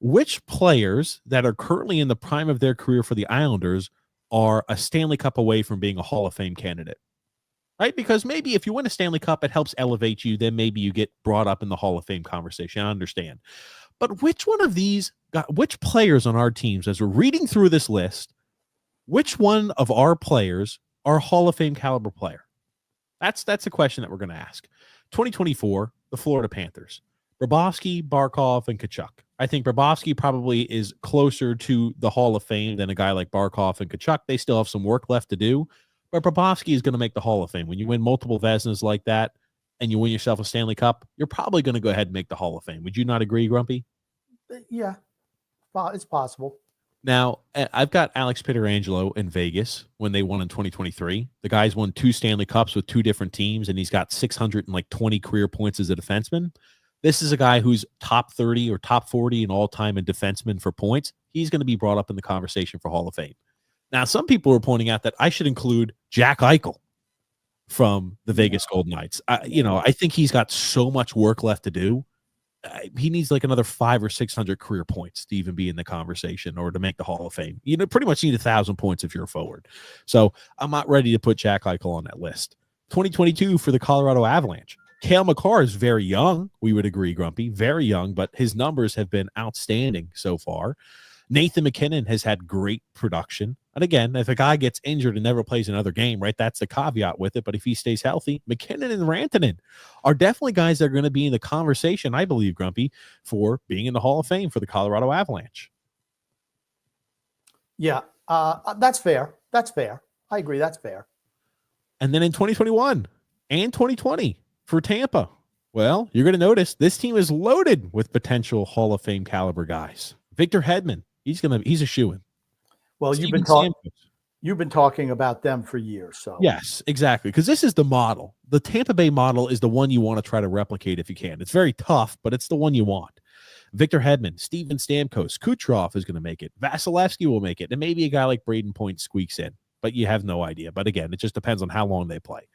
which players that are currently in the prime of their career for the Islanders are a Stanley Cup away from being a Hall of Fame candidate? Right? Because maybe if you win a Stanley Cup, it helps elevate you. Then maybe you get brought up in the Hall of Fame conversation. I understand. But which one of these, which players on our teams, as we're reading through this list, which one of our players are a Hall of Fame caliber player? That's a question that we're going to ask. 2024, the Florida Panthers. Bobrovsky, Barkov, and Tkachuk. I think Bobrovsky probably is closer to the Hall of Fame than a guy like Barkov and Tkachuk. They still have some work left to do, but Bobrovsky is going to make the Hall of Fame. When you win multiple Vezinas like that and you win yourself a Stanley Cup, you're probably going to go ahead and make the Hall of Fame. Would you not agree, Grumpy? Yeah, well, it's possible. Now, I've got Alex Pietrangelo in Vegas when they won in 2023. The guy's won 2 Stanley Cups with 2 different teams, and he's got 620 career points as a defenseman. This is a guy who's top 30 or top 40 in all-time in defenseman for points. He's going to be brought up in the conversation for Hall of Fame. Now, some people are pointing out that I should include Jack Eichel from the Vegas Golden Knights. I think he's got so much work left to do. He needs like another 500 or 600 career points to even be in the conversation or to make the Hall of Fame. Pretty much need 1,000 points if you're a forward. So I'm not ready to put Jack Eichel on that list. 2022 for the Colorado Avalanche. Cale Makar is very young. We would agree, Grumpy, very young, but his numbers have been outstanding so far. Nathan McKinnon has had great production. And again, if a guy gets injured and never plays another game, right, that's the caveat with it. But if he stays healthy, McKinnon and Rantanen are definitely guys that are going to be in the conversation, I believe, Grumpy, for being in the Hall of Fame for the Colorado Avalanche. Yeah, that's fair. That's fair. I agree. That's fair. And then in 2021 and 2020 for Tampa, well, you're going to notice this team is loaded with potential Hall of Fame caliber guys. Victor Hedman, he's a shoo-in. Well, you've been talking about them for years. So yes, exactly. Because this is the model. The Tampa Bay model is the one you want to try to replicate if you can. It's very tough, but it's the one you want. Victor Hedman, Steven Stamkos, Kucherov is going to make it. Vasilevsky will make it. And maybe a guy like Braden Point squeaks in, but you have no idea. But again, it just depends on how long they play.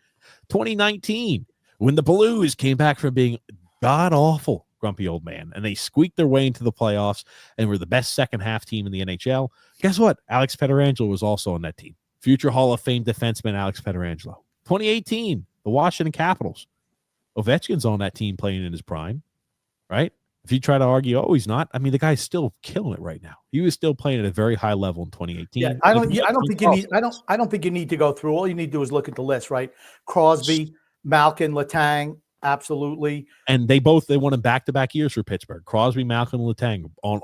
2019, when the Blues came back from being god-awful, grumpy old man, and they squeaked their way into the playoffs and were the best second half team in the NHL. Guess what? Alex Pietrangelo was also on that team. Future Hall of Fame defenseman Alex Pietrangelo. 2018, the Washington Capitals. Ovechkin's on that team playing in his prime, right? If you try to argue, oh, he's not. I mean, the guy's still killing it right now. He was still playing at a very high level in 2018. Yeah, I don't think you need to go through. All you need to do is look at the list, right? Crosby, Malkin, Letang, absolutely. And they won in back-to-back years for Pittsburgh. Crosby, Malkin, Letang on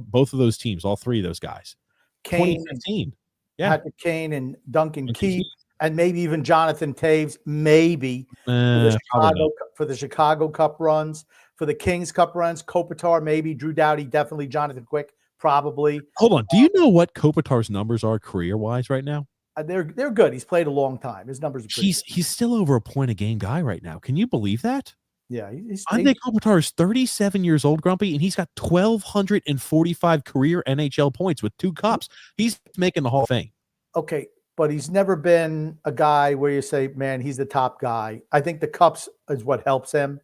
both of those teams, all 3 of those guys. Kane, 2015. Yeah. Patrick Kane and Duncan Keith, and maybe even Jonathan Taves, maybe for the Chicago Cup runs, for the Kings Cup runs, Kopitar, maybe, Drew Doughty, definitely, Jonathan Quick, probably. Hold on. Do you know what Kopitar's numbers are career-wise right now? They're good. He's played a long time. His numbers are pretty good. He's still over a point a game guy right now. Can you believe that? Yeah. Andrei Kopitar is 37 years old, Grumpy, and he's got 1,245 career NHL points with 2 cups. He's making the Hall of Fame. Okay, but he's never been a guy where you say, man, he's the top guy. I think the cups is what helps him.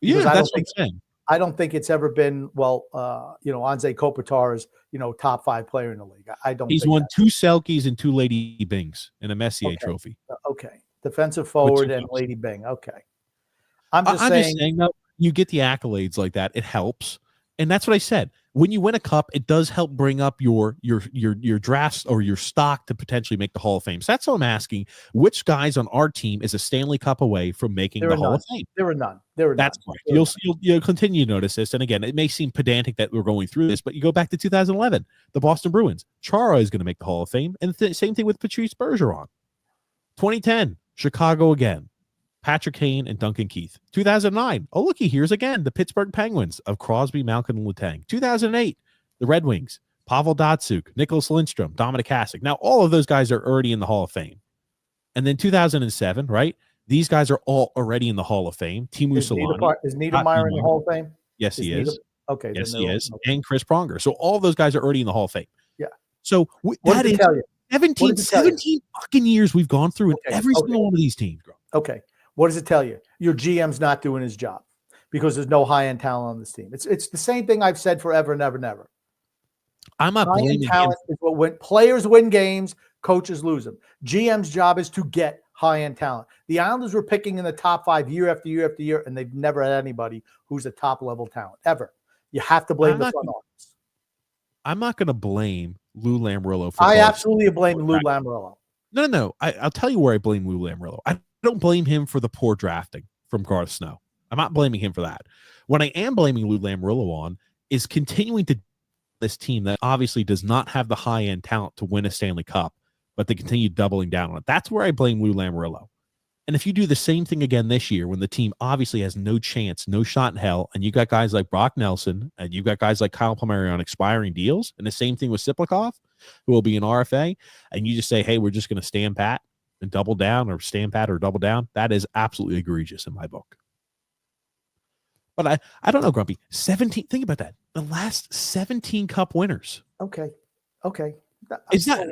Yeah, that's what I'm saying. I don't think it's ever been, Andrei Kopitar is, top 5 player in the league. I don't. He's won 2 Selkies and 2 Lady Bings and a Messier trophy. Okay. Defensive forward and Lady Bing. Okay. I'm just saying though, you get the accolades like that. It helps. And that's what I said. When you win a cup, it does help bring up your drafts or your stock to potentially make the Hall of Fame. So that's what I'm asking. Which guys on our team is a Stanley Cup away from making the Hall of Fame? There are none. That's correct. You'll continue to notice this. And again, it may seem pedantic that we're going through this, but you go back to 2011, the Boston Bruins. Chara is going to make the Hall of Fame. And same thing with Patrice Bergeron. 2010, Chicago again. Patrick Kane and Duncan Keith. 2009. Oh, looky, here's again the Pittsburgh Penguins of Crosby, Malkin, and Letang. 2008, the Red Wings. Pavel Datsyuk, Nicholas Lindstrom, Dominik Hasek. Now, all of those guys are already in the Hall of Fame. And then 2007, right? These guys are all already in the Hall of Fame. Teemu Selanne. Is Niedermayer in the Hall of Fame? Yes, he is. Okay. Yes, then he they're- is. And Chris Pronger. So all of those guys are already in the Hall of Fame. Yeah. So What that does it is tell you? 17, What does it tell you? 17 fucking years we've gone through in Okay, every okay. single one of these teams, bro. Okay. What does it tell you? Your GM's not doing his job because there's no high-end talent on this team. It's the same thing I've said forever and ever and ever. I'm not High-end blaming him. talent is what when players win games, coaches lose them. GM's job is to get high-end talent. The Islanders were picking in the top 5 year after year after year, and they've never had anybody who's a top-level talent ever. You have to blame the front office. I'm not going to blame Lou Lamoriello for. I absolutely blame Lou Lamoriello. No. I'll tell you where I blame Lou Lamoriello. I don't blame him for the poor drafting from Garth Snow. I'm not blaming him for that. What I am blaming Lou Lamoriello on is continuing to this team that obviously does not have the high-end talent to win a Stanley Cup, but they continue doubling down on it. That's where I blame Lou Lamoriello. And if you do the same thing again this year, when the team obviously has no chance, no shot in hell, and you got guys like Brock Nelson, and you've got guys like Kyle Palmieri on expiring deals, and the same thing with Siplikov, who will be an RFA, and you just say, hey, we're just going to stand pat and double down, or stand pat or double down, that is absolutely egregious in my book. But I don't know, Grumpy. 17, think about that. The last 17 Cup winners. Okay. Is that?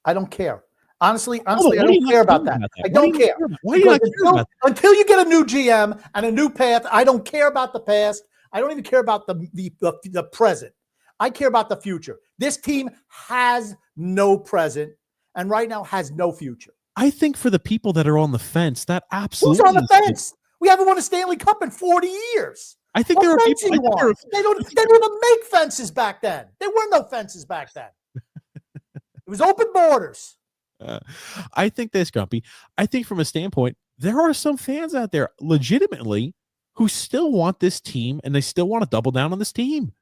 I don't care. Honestly, I Why don't you care not about caring that. about that? I Why don't do you care. not care? Why do you not care about that? Until you get a new GM and a new path, I don't care about the past. I don't even care about the present. I care about the future. This team has no present and right now has no future. I think for the people that are on the fence, that absolutely. Who's on the fence? We haven't won a Stanley Cup in 40 years. I think there are What fence people. do you want? They didn't even make fences back then. There were no fences back then. It was open borders. I think this, Grumpy. I think from a standpoint, there are some fans out there legitimately who still want this team and they still want to double down on this team.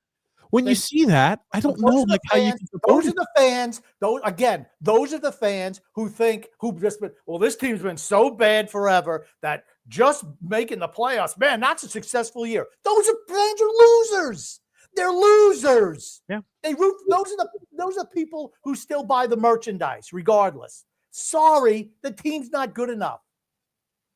When you see that, I don't know like how you can those are the fans. Those are the fans who think this team's been so bad forever that just making the playoffs, man, that's a successful year. Those fans are losers. They're losers. Yeah. Those are people who still buy the merchandise regardless. Sorry, the team's not good enough.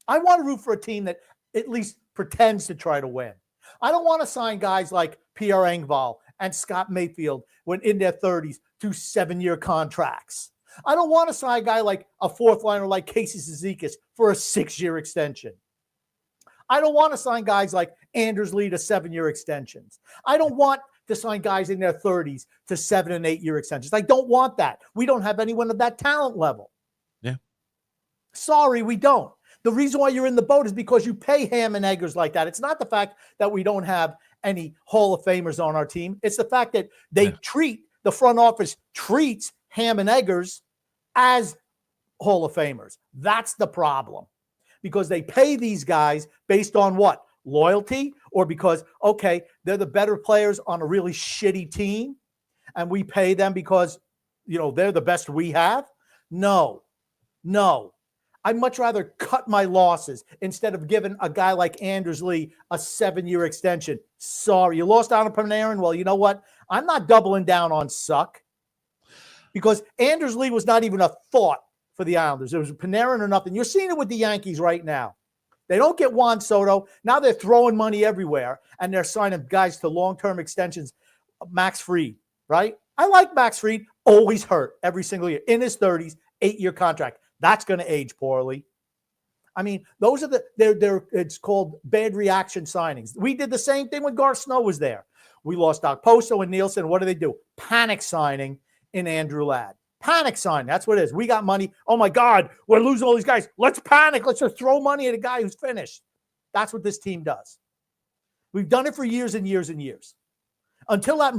I want to root for a team that at least pretends to try to win. I don't want to sign guys like Pierre Engvall and Scott Mayfield when in their 30s to 7-year contracts. I don't want to sign a guy like a fourth liner like Casey Cizikas for a 6-year extension. I don't want to sign guys like Anders Lee to 7-year extensions. I don't want to sign guys in their 30s to 7 and 8-year extensions. I don't want that. We don't have anyone of that talent level. Yeah. Sorry, we don't. The reason why you're in the boat is because you pay ham and eggers like that. It's not the fact that we don't have any Hall of Famers on our team. It's the fact that the front office treats ham and eggers as Hall of Famers. That's the problem. Because they pay these guys based on what? Loyalty? Or because, okay, they're the better players on a really shitty team and we pay them because, they're the best we have? No. I'd much rather cut my losses instead of giving a guy like Anders Lee a 7-year extension. Sorry, you lost out on Panarin. Well, you know what? I'm not doubling down on suck because Anders Lee was not even a thought for the Islanders. It was Panarin or nothing. You're seeing it with the Yankees right now. They don't get Juan Soto. Now they're throwing money everywhere, and they're signing guys to long-term extensions. Max Fried, right? I like Max Fried. Always hurt every single year. In his 30s, 8-year contract. That's going to age poorly. I mean, those are it's called bad reaction signings. We did the same thing when Garth Snow was there. We lost Doc Poso and Nielsen. What do? Panic signing in Andrew Ladd. Panic sign. That's what it is. We got money. Oh my God, we're losing all these guys. Let's panic. Let's just throw money at a guy who's finished. That's what this team does. We've done it for years and years and years. Until that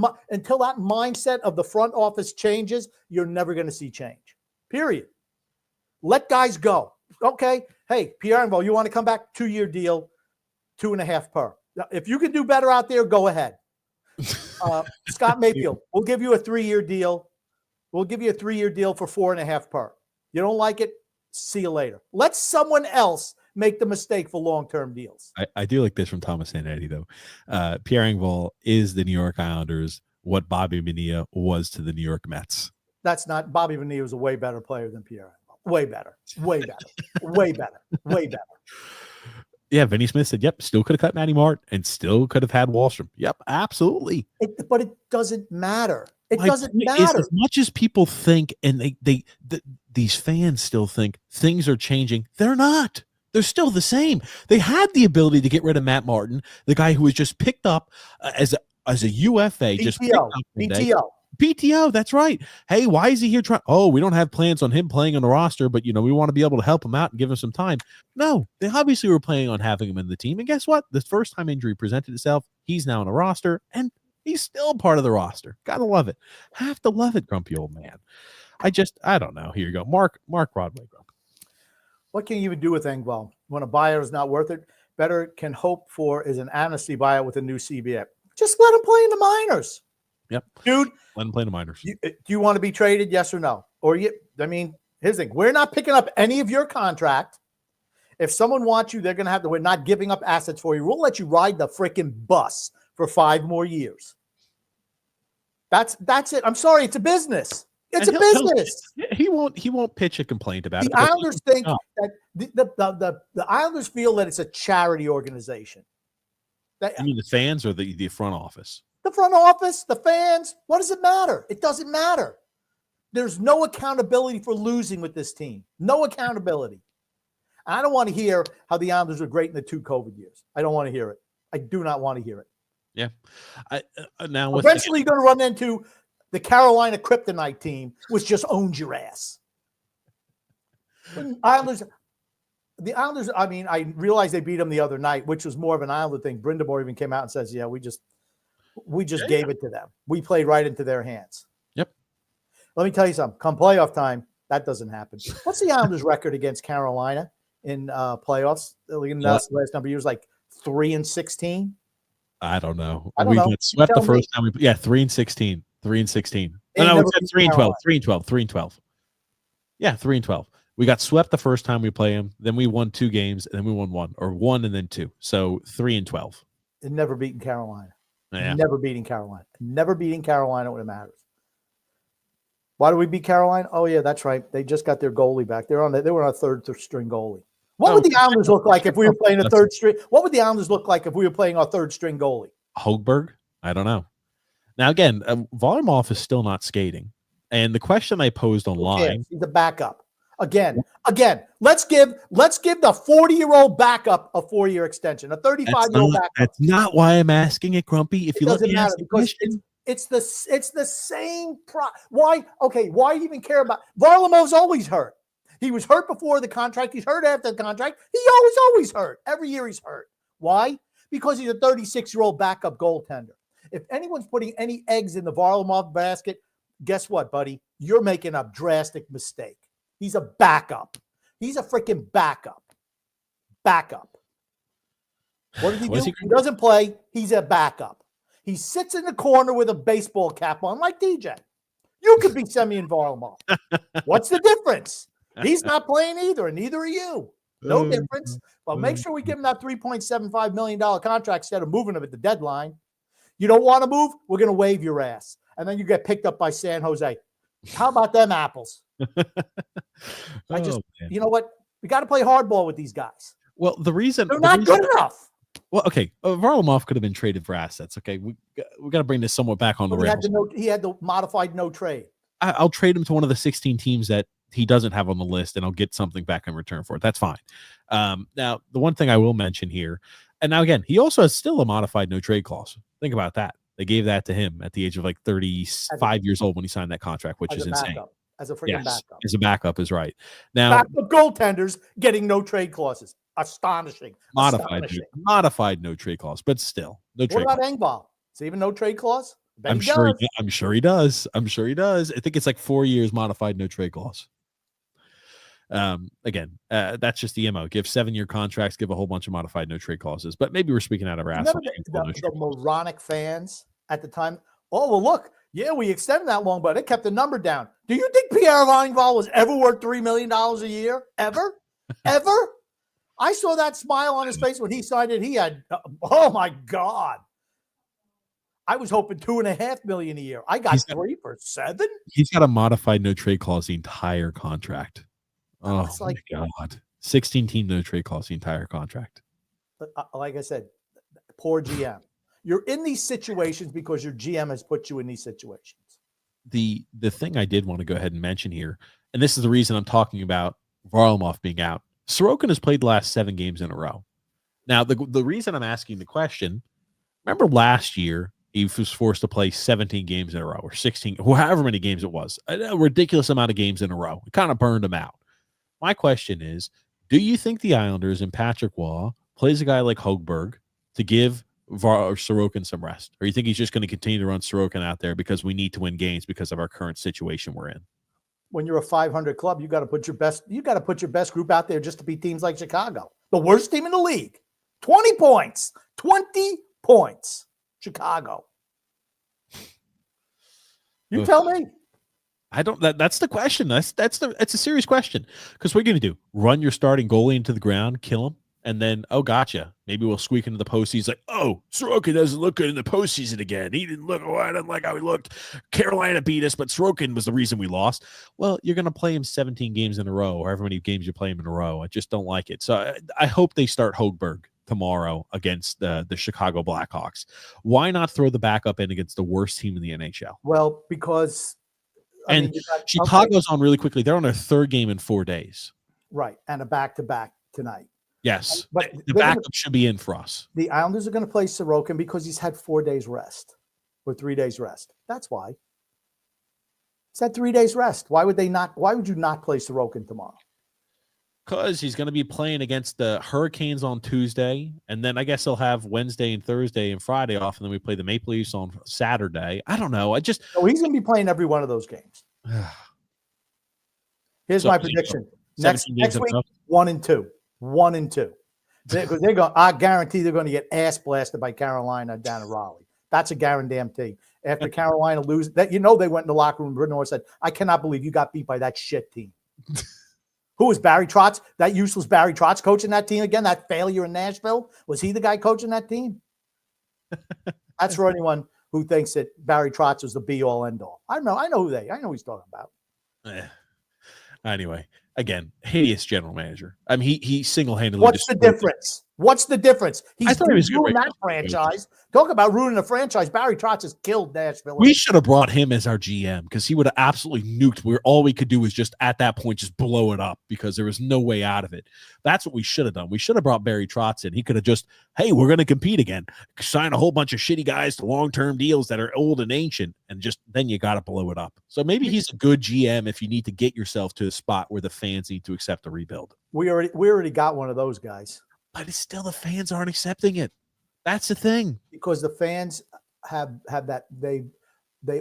mindset of the front office changes, you're never going to see change. Period. Let guys go. Okay. Hey, Pierre Engvall, you want to come back? 2-year deal, 2.5 per. If you can do better out there, go ahead. Scott Mayfield, we'll give you a 3-year deal. We'll give you a 3-year deal for 4.5 per. You don't like it? See you later. Let someone else make the mistake for long-term deals. I do like this from Thomas Sandetti, though. Pierre Engvall is the New York Islanders what Bobby Bonilla was to the New York Mets. That's not – Bobby Bonilla was a way better player than Pierre Engvall. Way better. Way better. Way better. Way better. Yeah, Vinny Smith said, "Yep, still could have cut Matty Mart and still could have had Wahlstrom." Yep, absolutely. But it doesn't matter. It My doesn't point is, matter. as much as people think, and these fans still think things are changing, they're not. They're still the same. They had the ability to get rid of Matt Martin, the guy who was just picked up as a UFA, just picked up one day. PTO, that's right. Hey, why is he here trying? Oh, we don't have plans on him playing on the roster, but we want to be able to help him out and give him some time. No, they obviously were planning on having him in the team. And guess what? The first time injury presented itself, he's now on the roster, and he's still part of the roster. Gotta love it. Have to love it, grumpy old man. I don't know. Here you go. Mark Broadway. What can you even do with Engvall when a buyer is not worth it? Better can hope for is an amnesty buyout with a new CBA. Just let him play in the minors. Yep. Dude. Let him play in the minors. Do you want to be traded? Yes or no? Here's the thing. We're not picking up any of your contract. If someone wants you, they're going to have to. We're not giving up assets for you. We'll let you ride the freaking bus for 5 more years. That's it. I'm sorry. It's a business. It's a business. He won't pitch a complaint about it. The Islanders think that the Islanders feel that it's a charity organization. You mean the fans or the front office? The front office, the fans. What does it matter? It doesn't matter. There's no accountability for losing with this team. No accountability. I don't want to hear how the Islanders were great in the 2 COVID years. I don't want to hear it. I do not want to hear it. Yeah. Now eventually you're going to run into the Carolina Kryptonite team, which just owns your ass. The Islanders, I mean, I realized they beat them the other night, which was more of an Islander thing. Brindamore even came out and says, yeah, we just gave it to them. We played right into their hands. Yep. Let me tell you something. Come playoff time, that doesn't happen. What's the Islanders' record against Carolina in playoffs? In the last number of years, like 3-16? I don't know. I don't know. Got swept the first time. 3-16. 3-16. No, we said 3-12. 3-12. 3-12. Yeah, 3-12. We got swept the first time we play them. Then we won 2 games, and then we won 1, or 1 and then 2. So 3-12. And never beaten Carolina. Yeah. Never beating Carolina. Never beating Carolina when it matters. Why do we beat Carolina? Oh yeah, that's right. They just got their goalie back. They were on a 3rd string goalie. What would the Islanders look like if we were playing a 3rd string? What would the Islanders look like if we were playing our 3rd string goalie? Hogberg? I don't know. Now again, Varlamov is still not skating, and the question I posed online. He's a backup. Again. Let's give the 40-year-old backup a 4-year extension. A 35-year-old backup. That's not why I'm asking it, Grumpy. If you doesn't let me matter ask the because question, it's the same. Why? Okay. Why even care about Varlamov's always hurt. He was hurt before the contract. He's hurt after the contract. He always hurt. Every year he's hurt. Why? Because he's a 36-year-old backup goaltender. If anyone's putting any eggs in the Varlamov basket, guess what, buddy? You're making a drastic mistake. He's a backup. He's a freaking backup. Backup. What does he do? He doesn't play. He's a backup. He sits in the corner with a baseball cap on like DJ. You could be Semyon Varlamov. What's the difference? He's not playing either, and neither are you. No difference. But make sure we give him that $3.75 million contract instead of moving him at the deadline. You don't want to move? We're going to waive your ass. And then you get picked up by San Jose. How about them apples? You know what? We got to play hardball with these guys. Well, they're not good enough. Well, okay. Varlamov could have been traded for assets. Okay. We got to bring this somewhat back on the rails. He had the modified no trade. I'll trade him to one of the 16 teams that he doesn't have on the list, and I'll get something back in return for it. That's fine. Now, the one thing I will mention here, and now again, he also has still a modified no trade clause. Think about that. They gave that to him at the age of like 35 years old when he signed that contract, which is insane. As a freaking backup. As a backup is right. Now, backup goaltenders getting no trade clauses. Astonishing. Modified no trade clause, but still no trade. What about Engvall? Is he even no trade clause? I'm sure he does. I think it's like 4 years modified no trade clause. Again, that's just the MO. Give 7-year contracts, give a whole bunch of modified no trade clauses. But maybe we're speaking out of our ass. The moronic fans at the time. Oh, well, look. Yeah, we extended that long, but it kept the number down. Do you think Pierre Engvall was ever worth $3 million a year? Ever? Ever? I saw that smile on his face when he signed it. He had, oh my God. I was hoping $2.5 million a year. I got 3 for 7. He's got a modified no trade clause the entire contract. Oh my God. 16-team no trade clause the entire contract. like I said, poor GM. You're in these situations because your GM has put you in these situations. The thing I did want to go ahead and mention here, and this is the reason I'm talking about Varlamov being out. Sorokin has played the last 7 games in a row. Now, the reason I'm asking the question, remember last year, he was forced to play 17 games in a row or 16, however many games it was, a ridiculous amount of games in a row. It kind of burned him out. My question is, do you think the Islanders and Patrick Waugh plays a guy like Hogberg to give Sorokin some rest? Or you think he's just going to continue to run Sorokin out there because we need to win games because of our current situation we're in? When you're a 500 club, you got to put your best group out there just to beat teams like Chicago, the worst team in the league. 20 points. Chicago. You tell me. I don't. That's the question. That's a serious question. Because what are you going to do? Run your starting goalie into the ground, kill him, and then gotcha. Maybe we'll squeak into the postseason. Like, Sorokin doesn't look good in the postseason again. He didn't look. I didn't like how he looked. Carolina beat us, but Sorokin was the reason we lost. Well, you're going to play him 17 games in a row, or however many games you play him in a row. I just don't like it. So I hope they start Hogberg tomorrow against the Chicago Blackhawks. Why not throw the backup in against the worst team in the NHL? Well, because Chicago's on really quickly. They're on their 3rd game in 4 days. Right, and a back-to-back tonight. Yes, but the backup should be in for us. The Islanders are going to play Sorokin because he's had 4 days rest or 3 days rest. That's why. He's had 3 days rest. Why would you not play Sorokin tomorrow? Because he's going to be playing against the Hurricanes on Tuesday, and then I guess he'll have Wednesday and Thursday and Friday off, and then we play the Maple Leafs on Saturday. I don't know. He's going to be playing every one of those games. Here's my prediction. Next week, 1-2. 1-2. Because they're going. I guarantee they're going to get ass blasted by Carolina down in Raleigh. That's a guarantee. After Carolina loses, they went in the locker room. Bernard said, "I cannot believe you got beat by that shit team." Who was Barry Trotz? That useless Barry Trotz coaching that team again? That failure in Nashville? Was he the guy coaching that team? That's for anyone who thinks that Barry Trotz was the be-all, end-all. I know who who he's talking about. Anyway, again, hideous general manager. I mean, he single-handedly. What's the difference? What's the difference? I thought he was ruined that franchise. Talk about ruining a franchise. Barry Trotz has killed Nashville. We should have brought him as our GM because he would have absolutely nuked. Where all we could do was just at that point just blow it up because there was no way out of it. That's what we should have done. We should have brought Barry Trotz in. He could have just, hey, we're going to compete again. Sign a whole bunch of shitty guys to long-term deals that are old and ancient, and just then you got to blow it up. So maybe he's a good GM if you need to get yourself to a spot where the fans need to accept a rebuild. We already got one of those guys. But it's still the fans aren't accepting it. That's the thing. Because the fans have that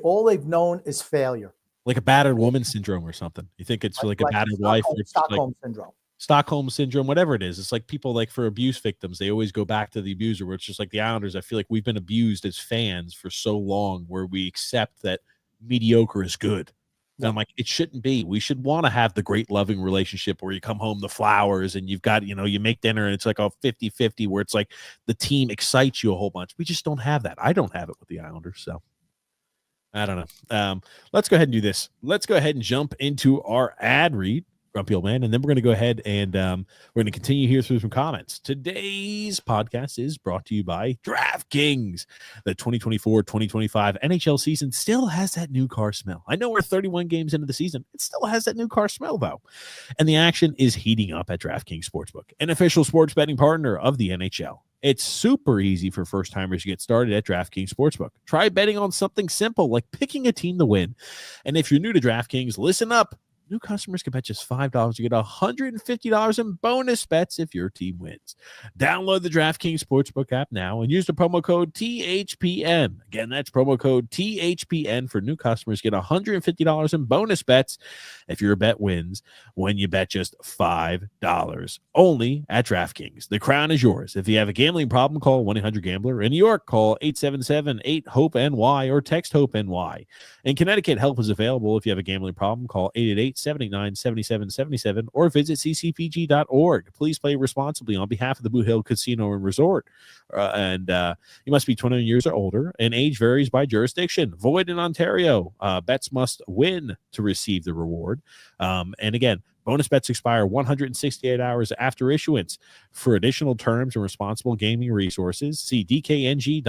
all they've known is failure. Like a battered woman syndrome or something. You think it's like a battered wife? Stockholm syndrome. Stockholm syndrome, whatever it is. It's like people like for abuse victims, they always go back to the abuser, where it's just like the Islanders. I feel like we've been abused as fans for so long where we accept that mediocre is good. And I'm like, it shouldn't be. We should want to have the great loving relationship where you come home the flowers and you've got, you make dinner and it's like a 50-50 where it's like the team excites you a whole bunch. We just don't have that. I don't have it with the Islanders. So I don't know. Let's go ahead and do this. Let's go ahead and jump into our ad read, Grumpy Old Man, and then we're going to go ahead and we're going to continue here through some comments. Today's podcast is brought to you by DraftKings. The 2024-2025 NHL season still has that new car smell. I know we're 31 games into the season. It still has that new car smell, though. And the action is heating up at DraftKings Sportsbook, an official sports betting partner of the NHL. It's super easy for first-timers to get started at DraftKings Sportsbook. Try betting on something simple like picking a team to win. And if you're new to DraftKings, listen up. New customers can bet just $5 to get $150 in bonus bets if your team wins. Download the DraftKings Sportsbook app now and use the promo code THPN. Again, that's promo code THPN for new customers. Get $150 in bonus bets if your bet wins when you bet just $5. Only at DraftKings. The crown is yours. If you have a gambling problem, call 1-800-GAMBLER. In New York, call 877-8-HOPE-NY or text HOPE-NY. In Connecticut, help is available. If you have a gambling problem, call 888 888-789-7777 or visit ccpg.org. Please play responsibly on behalf of the Blue Hill Casino and Resort. And you must be 21 years or older, and age varies by jurisdiction. Void in Ontario. Bets must win to receive the reward. And again, bonus bets expire 168 hours after issuance. For additional terms and responsible gaming resources, see dkng.com/ice.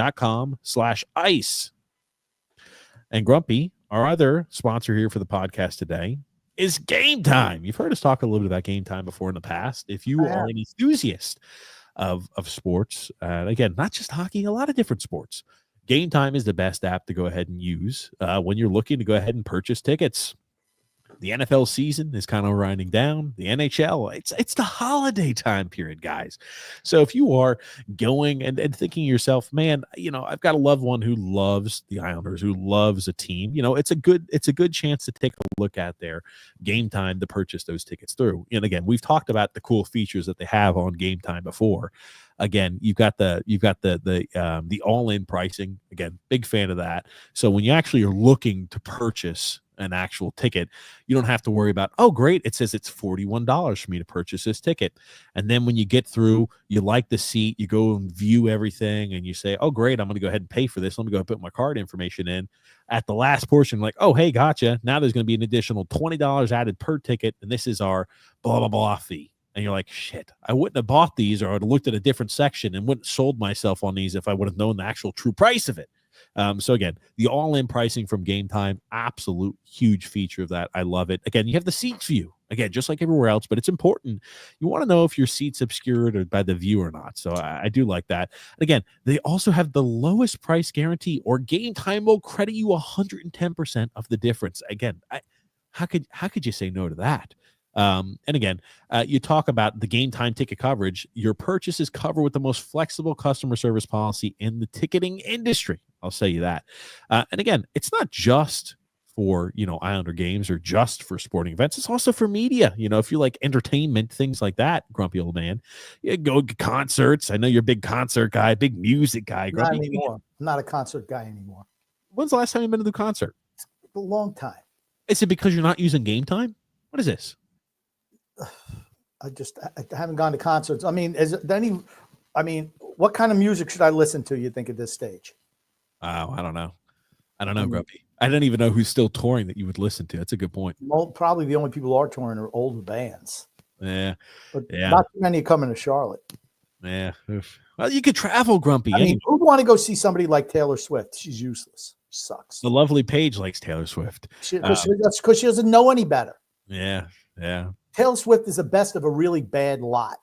And Grumpy, our other sponsor here for the podcast today, is Game Time. You've heard us talk a little bit about Game Time before in the past. If you are an enthusiast of sports, again, not just hockey, a lot of different sports, Game Time is the best app to go ahead and use when you're looking to go ahead and purchase tickets. The NFL season is kind of winding down. The NHL, it's the holiday time period, guys. So if you are going and thinking to yourself, man, I've got a loved one who loves the Islanders, who loves a team, it's a good chance to take a look at their Game Time to purchase those tickets through. And again, we've talked about the cool features that they have on Game Time before. Again, you've got the all-in pricing. Again, big fan of that. So when you actually are looking to purchase an actual ticket, you don't have to worry about, oh, great, it says it's $41 for me to purchase this ticket. And then when you get through, you like the seat, you go and view everything, and you say, oh, great, I'm going to go ahead and pay for this. Let me go and put my card information in. At the last portion, like, oh, hey, gotcha. Now there's going to be an additional $20 added per ticket, and this is our blah, blah, blah fee. And you're like, shit, I wouldn't have bought these, or I'd have looked at a different section and wouldn't have sold myself on these if I would have known the actual true price of it. So again, the all-in pricing from Game Time, absolute huge feature of that. I love it. Again, you have the seats view. Again, just like everywhere else, but it's important. You want to know if your seat's obscured or by the view or not. So I do like that. And again, they also have the lowest price guarantee, or Game Time will credit you 110% of the difference. Again, how could you say no to that? And again, you talk about the Game Time ticket coverage. Your purchase is covered with the most flexible customer service policy in the ticketing industry. I'll say you that. And again, it's not just for, Islander games or just for sporting events. It's also for media. If you like entertainment, things like that, grumpy old man, you go to concerts. I know you're a big concert guy, big music guy. Not anymore. I'm not a concert guy anymore. When's the last time you've been to the concert? A long time. Is it because you're not using Game Time? What is this? I haven't gone to concerts. I mean, what kind of music should I listen to, you think, at this stage? Oh, I don't know, Grumpy. I don't even know who's still touring that you would listen to. That's a good point. Well, probably the only people who are touring are older bands. Yeah. But not too many coming to Charlotte. Yeah. Oof. Well, you could travel, Grumpy. I mean, who'd want to go see somebody like Taylor Swift? She's useless. She sucks. The lovely Paige likes Taylor Swift. That's because she doesn't know any better. Yeah. Yeah. Taylor Swift is the best of a really bad lot.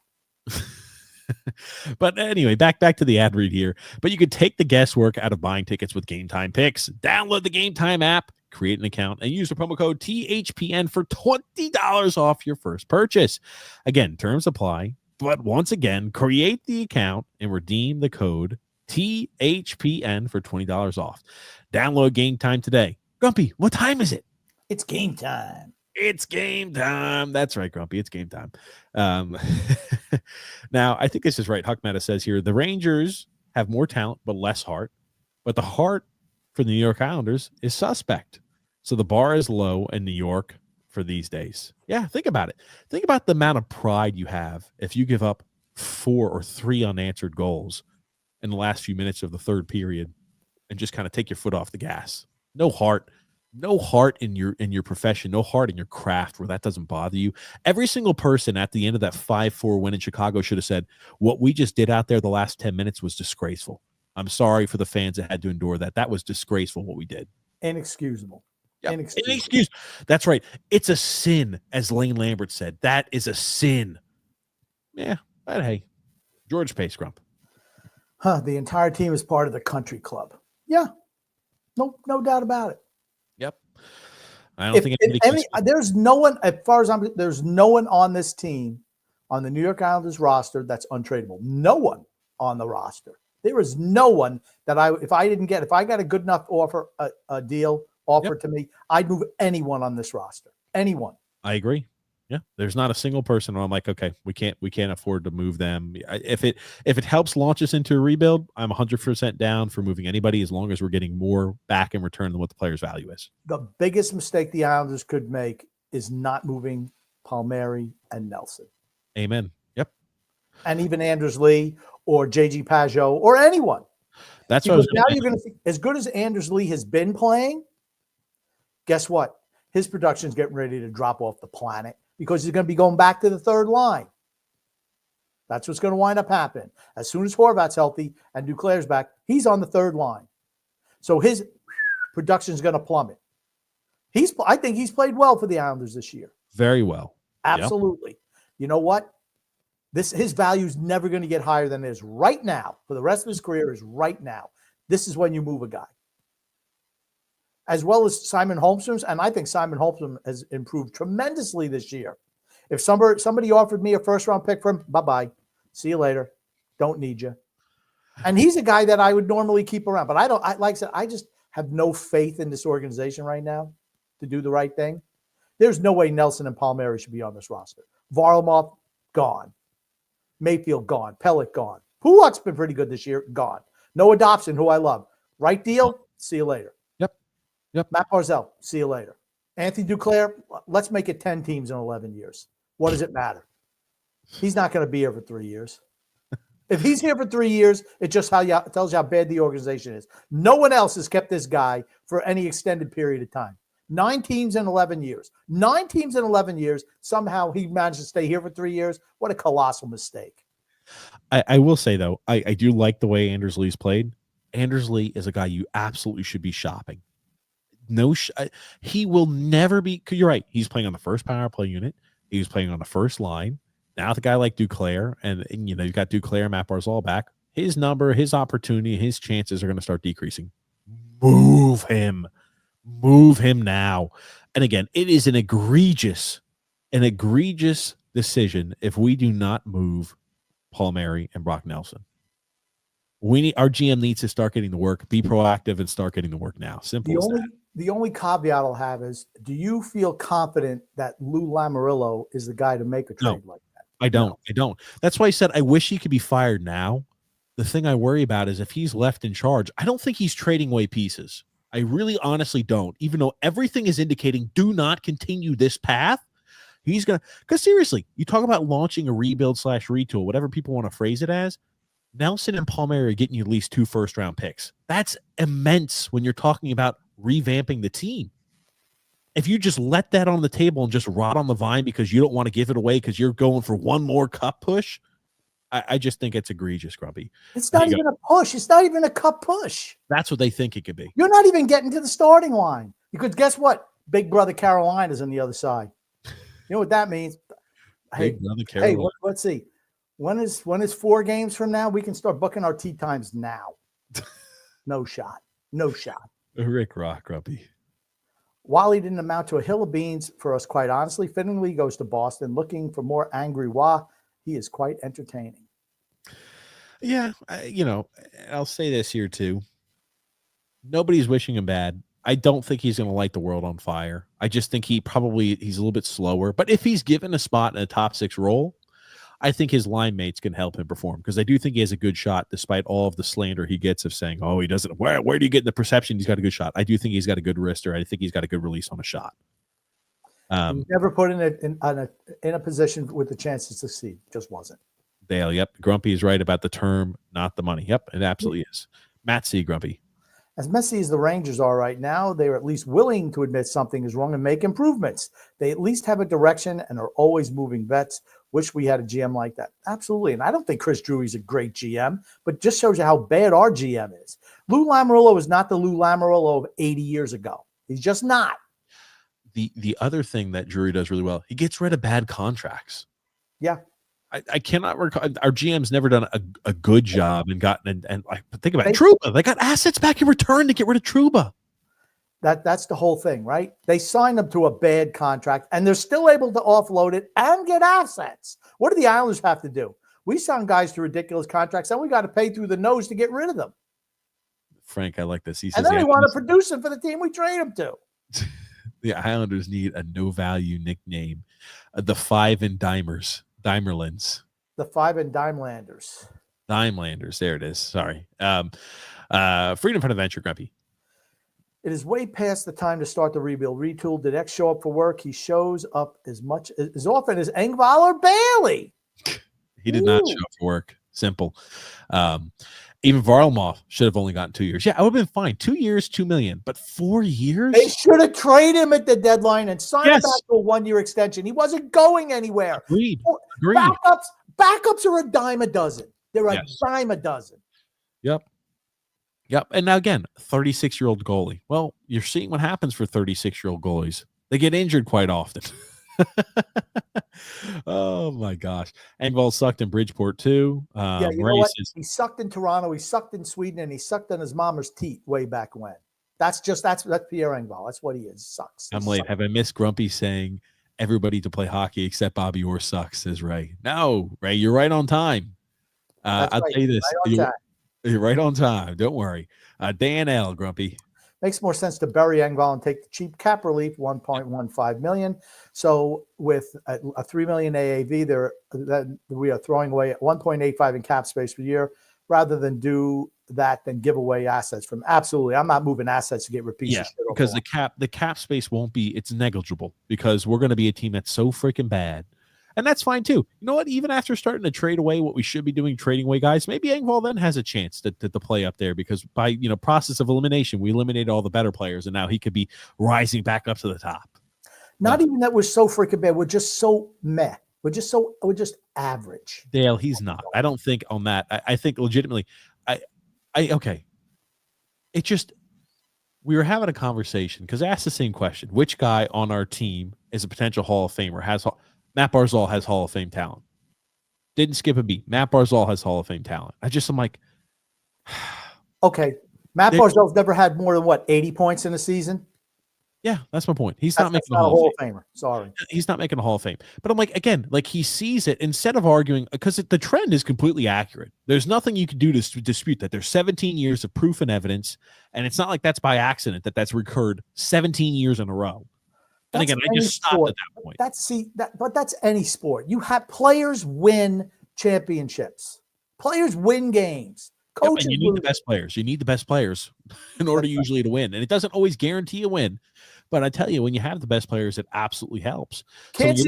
But anyway, back to the ad read here. But you could take the guesswork out of buying tickets with Game Time Picks. Download the Game Time app, create an account, and use the promo code THPN for $20 off your first purchase. Again, terms apply. But once again, create the account and redeem the code THPN for $20 off. Download Game Time today. Grumpy, what time is it? It's game time. It's game time. That's right, Grumpy. It's game time. Now, I think this is right. Huck Meta says here, the Rangers have more talent but less heart. But the heart for the New York Islanders is suspect. So the bar is low in New York for these days. Yeah, think about it. Think about the amount of pride you have if you give up 4 or 3 unanswered goals in the last few minutes of the third period and just kind of take your foot off the gas. No heart. No heart in your profession, no heart in your craft where that doesn't bother you. Every single person at the end of that 5-4 win in Chicago should have said, what we just did out there the last 10 minutes was disgraceful. I'm sorry for the fans that had to endure that. That was disgraceful what we did. Inexcusable. Yep. Inexcusable. That's right. It's a sin, as Lane Lambert said. That is a sin. Yeah, but hey, George Pace, Grump. The entire team is part of the country club. Yeah, no doubt about it. Yep. I don't think there's no one, as far as there's no one on this team, on the New York Islanders roster, that's untradeable. No one on the roster. There is no one that if I got a good enough offer, a deal offered to me, I'd move anyone on this roster. Anyone. I agree. Yeah, there's not a single person where I'm like, okay, we can't afford to move them. If it helps launch us into a rebuild, I'm 100% down for moving anybody as long as we're getting more back in return than what the player's value is. The biggest mistake the Islanders could make is not moving Palmieri and Nelson. Amen. Yep. And even Anders Lee or JG Pajot or anyone. That's what I was Because now you're going to see, as good as Anders Lee has been playing, guess what? His production's getting ready to drop off the planet because he's going to be going back to the third line. That's what's going to wind up happening. As soon as Horvat's healthy and Duclair's back, he's on the third line. So his production is going to plummet. I think he's played well for the Islanders this year. very well. Absolutely. Yep. You know what? His value is never going to get higher than it is right now. For the rest of his career is right now. This is when you move a guy. As well as Simon Holmstrom's, and I think Simon Holmstrom has improved tremendously this year. If somebody offered me a first-round pick for him, bye-bye. See you later. Don't need you. And he's a guy that I would normally keep around. But like I said, I just have no faith in this organization right now to do the right thing. There's no way Nelson and Palmieri should be on this roster. Varlamov, gone. Mayfield, gone. Pellet, gone. Pulak's been pretty good this year, gone. Noah Dobson, who I love. Right deal, see you later. Yep. Matt Barzal, see you later. Anthony Duclair, let's make it 10 teams in 11 years. What does it matter? He's not going to be here for 3 years. If he's here for 3 years, it just tells you how bad the organization is. No one else has kept this guy for any extended period of time. 9 teams in 11 years. 9 teams in 11 years. Somehow he managed to stay here for 3 years. What a colossal mistake. I will say, though, I do like the way Anders Lee's played. Anders Lee is a guy you absolutely should be shopping. He will never be. You're right. He's playing on the first power play unit. He was playing on the first line. Now with a guy like Duclair, and you've got Duclair and Matt Barzal back, his number, his opportunity, his chances are going to start decreasing. Move him now. And again, it is an egregious decision if we do not move Palmieri and Brock Nelson. Our GM needs to start getting the work, be proactive, and start getting the work now. Simple as that. The only caveat I'll have is, do you feel confident that Lou Lamoriello is the guy to make a trade like that? I don't. That's why I said I wish he could be fired now. The thing I worry about is if he's left in charge, I don't think he's trading away pieces. I really honestly don't. Even though everything is indicating do not continue this path, he's going to – because seriously, you talk about launching a rebuild/retool, whatever people want to phrase it as, Nelson and Palmieri are getting you at least 2 first-round picks. That's immense when you're talking about revamping the team. If you just let that on the table and just rot on the vine because you don't want to give it away because you're going for one more cup push, I just think it's egregious, Grumpy. It's not even a push. It's not even a cup push. That's what they think it could be. You're not even getting to the starting line. Because guess what? Big brother Carolina's on the other side. You know what that means? Big brother Carolina. Let's see. When is 4 games from now? We can start booking our tee times now. No shot. Rick Rock, Grumpy. Wally didn't amount to a hill of beans for us, quite honestly. Fittingly goes to Boston looking for more angry Wah. He is quite entertaining. Yeah, I'll say this here too. Nobody's wishing him bad. I don't think he's going to light the world on fire. I just think he's a little bit slower. But if he's given a spot in a top 6 role, I think his line mates can help him perform because I do think he has a good shot despite all of the slander he gets of saying, oh, he doesn't. Where do you get the perception he's got a good shot? I do think he's got a good wrister. I think he's got a good release on a shot. Never put in a position with the chance to succeed. Just wasn't. Dale, yep. Grumpy is right about the term, not the money. Yep, it absolutely is. Matt C. Grumpy. As messy as the Rangers are right now, they are at least willing to admit something is wrong and make improvements. They at least have a direction and are always moving vets. Wish we had a GM like that. Absolutely. And I don't think Chris Drury's a great GM, but just shows you how bad our GM is. Lou Lamoriello is not the Lou Lamoriello of 80 years ago. He's just not. The other thing that Drury does really well, he gets rid of bad contracts. Yeah. I cannot recall. Our GM's never done a good job and gotten and think about it. Trouba. They got assets back in return to get rid of Trouba. That's the whole thing, right? They signed him to a bad contract, and they're still able to offload it and get assets. What do the Islanders have to do? We sign guys to ridiculous contracts, and we got to pay through the nose to get rid of them. Frank, I like this. He says, and then we want to produce them for the team we trade them to. The Islanders need a no-value nickname. The 5 and Dimers. Dimerlands. The 5 and Dimelanders. Dimelanders. There it is. Sorry. Freedom from Adventure, Grumpy. It is way past the time to start the rebuild. Retool. Did X show up for work? He shows up as often as Engvall or Bailey. He did not show up for work. Simple. Even Varlamov should have only gotten 2 years. Yeah, I would have been fine. 2 years, $2 million, but 4 years. They should have traded him at the deadline and signed him back to a 1-year extension. He wasn't going anywhere. Agreed. Backups are a dime a dozen. They're a dime a dozen. Yep. And now again, 36-year-old goalie. Well, you're seeing what happens for 36-year-old goalies. They get injured quite often. Oh my gosh. Engvall sucked in Bridgeport too. Yeah, you know what? He sucked in Toronto, he sucked in Sweden, and he sucked on his mama's teeth way back when. That's Pierre Engvall. That's what he is. Sucks. I'm late. Have I missed Grumpy saying everybody to play hockey except Bobby Orr sucks, says Ray. No, Ray, you're right on time. I'll tell you this. You're right on time. Don't worry. Dan L, Grumpy. Makes more sense to bury Engvall and take the cheap cap relief, $1.15 million. So with a $3 million AAV, we are throwing away $1.85 in cap space per year, rather than do that than give away assets from. Absolutely, I'm not moving assets to get repeats. Yeah, because the cap space won't be. It's negligible because we're going to be a team that's so freaking bad. And that's fine too. You know what? Even after starting to trade away what we should be doing, trading away guys, maybe Engvall then has a chance to play up there because by process of elimination, we eliminated all the better players, and now he could be rising back up to the top. Not even that we're so freaking bad. We're just so meh. We're just average. Dale, he's not. I don't think on that. I think legitimately. Okay. It just we were having a conversation because I asked the same question: which guy on our team is a potential Hall of Famer? Matt Barzal has Hall of Fame talent. Didn't skip a beat. Matt Barzal has Hall of Fame talent. I'm like, okay. Matt Barzal's never had more than 80 points in a season. Yeah, that's my point. He's not making a Hall of Famer. Sorry. He's not making a Hall of Fame. But I'm like, again, like he sees it instead of arguing because the trend is completely accurate. There's nothing you can do to dispute that. There's 17 years of proof and evidence, and it's not like that's by accident that's recurred 17 years in a row. And again, I just stopped at that point. But that's any sport. You have players win championships. Players win games. Coaches you need the best players. You need the best players in order usually to win. And it doesn't always guarantee a win. But I tell you, when you have the best players, it absolutely helps. Kansas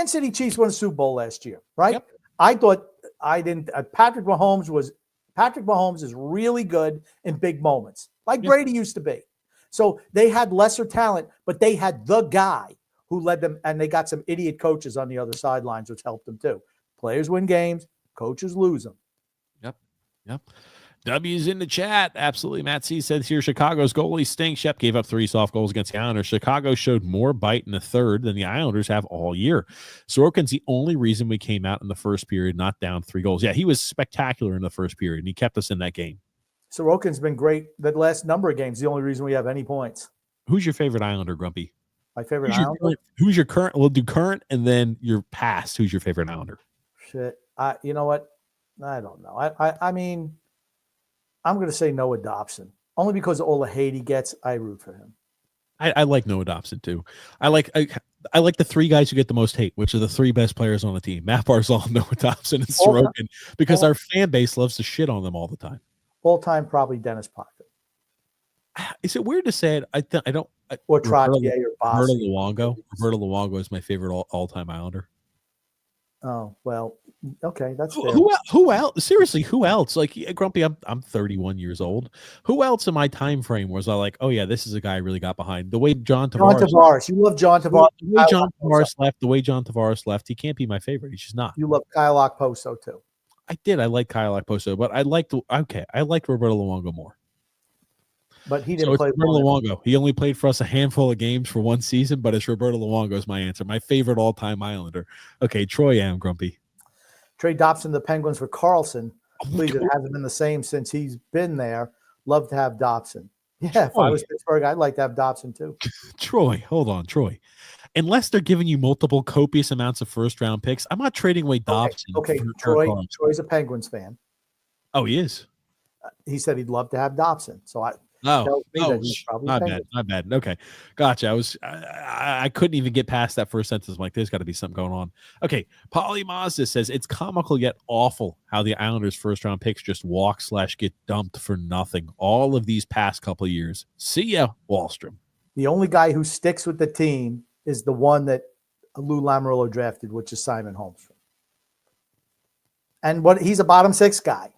City Chiefs won a Super Bowl last year, right? Yep. I thought Patrick Mahomes is really good in big moments, like Brady used to be. So they had lesser talent, but they had the guy who led them, and they got some idiot coaches on the other sidelines, which helped them too. Players win games, coaches lose them. Yep. W's in the chat. Absolutely. Matt C says here, Chicago's goalie stinks. Shep gave up 3 soft goals against the Islanders. Chicago showed more bite in the third than the Islanders have all year. Sorokin's the only reason we came out in the first period, not down 3 goals. Yeah, he was spectacular in the first period, and he kept us in that game. Sorokin's been great the last number of games. The only reason we have any points. Who's your favorite Islander, Grumpy? My favorite Islander? Who's your current? We'll do current and then your past. Who's your favorite Islander? Shit. You know what? I don't know. I mean, I'm going to say Noah Dobson. Only because of all the hate he gets, I root for him. I like Noah Dobson too. I like the 3 guys who get the most hate, which are the 3 best players on the team: Matt Barzal, Noah Dobson, and Sorokin, because our fan base loves to shit on them all the time. All time, probably Dennis Parker. Is it weird to say it? Or Trottier or Boss. Roberto Luongo is my favorite all-time Islander. Oh, well, okay, that's fair. Who else? Seriously, who else? Like, Grumpy, I'm 31 years old. Who else in my time frame was I like, oh yeah, this is a guy I really got behind? The way John Tavares. You love John Tavares. The way John Tavares left, he can't be my favorite. He's just not. You love Kyle Okposo too. I did. I like Kyle Okposo, but I liked Roberto Luongo more. But he didn't play. Roberto Luongo. He only played for us a handful of games for 1 season, but it's Roberto Luongo is my answer. My favorite all-time Islander. Okay, Troy Am, Grumpy. Trade Dobson to the Penguins for Carlson. Please, it hasn't been the same since he's been there. Love to have Dobson. Yeah, if I was Pittsburgh, I'd like to have Dobson too. Troy, hold on, Troy. Unless they're giving you multiple copious amounts of first-round picks, I'm not trading away Dobson. Okay, Troy's a Penguins fan. Oh, he is? He said he'd love to have Dobson. So Oh, tells me that he's probably my Penguins. bad, my bad. Okay, gotcha. I couldn't even get past that first sentence. I'm like, there's got to be something going on. Okay, Polly Mazda says it's comical yet awful how the Islanders' first round picks just walk/get dumped for nothing. All of these past couple of years. See ya, Wahlstrom. The only guy who sticks with the team is the one that Lou Lamoriello drafted, which is Simon Holmstrom. And he's a bottom six guy.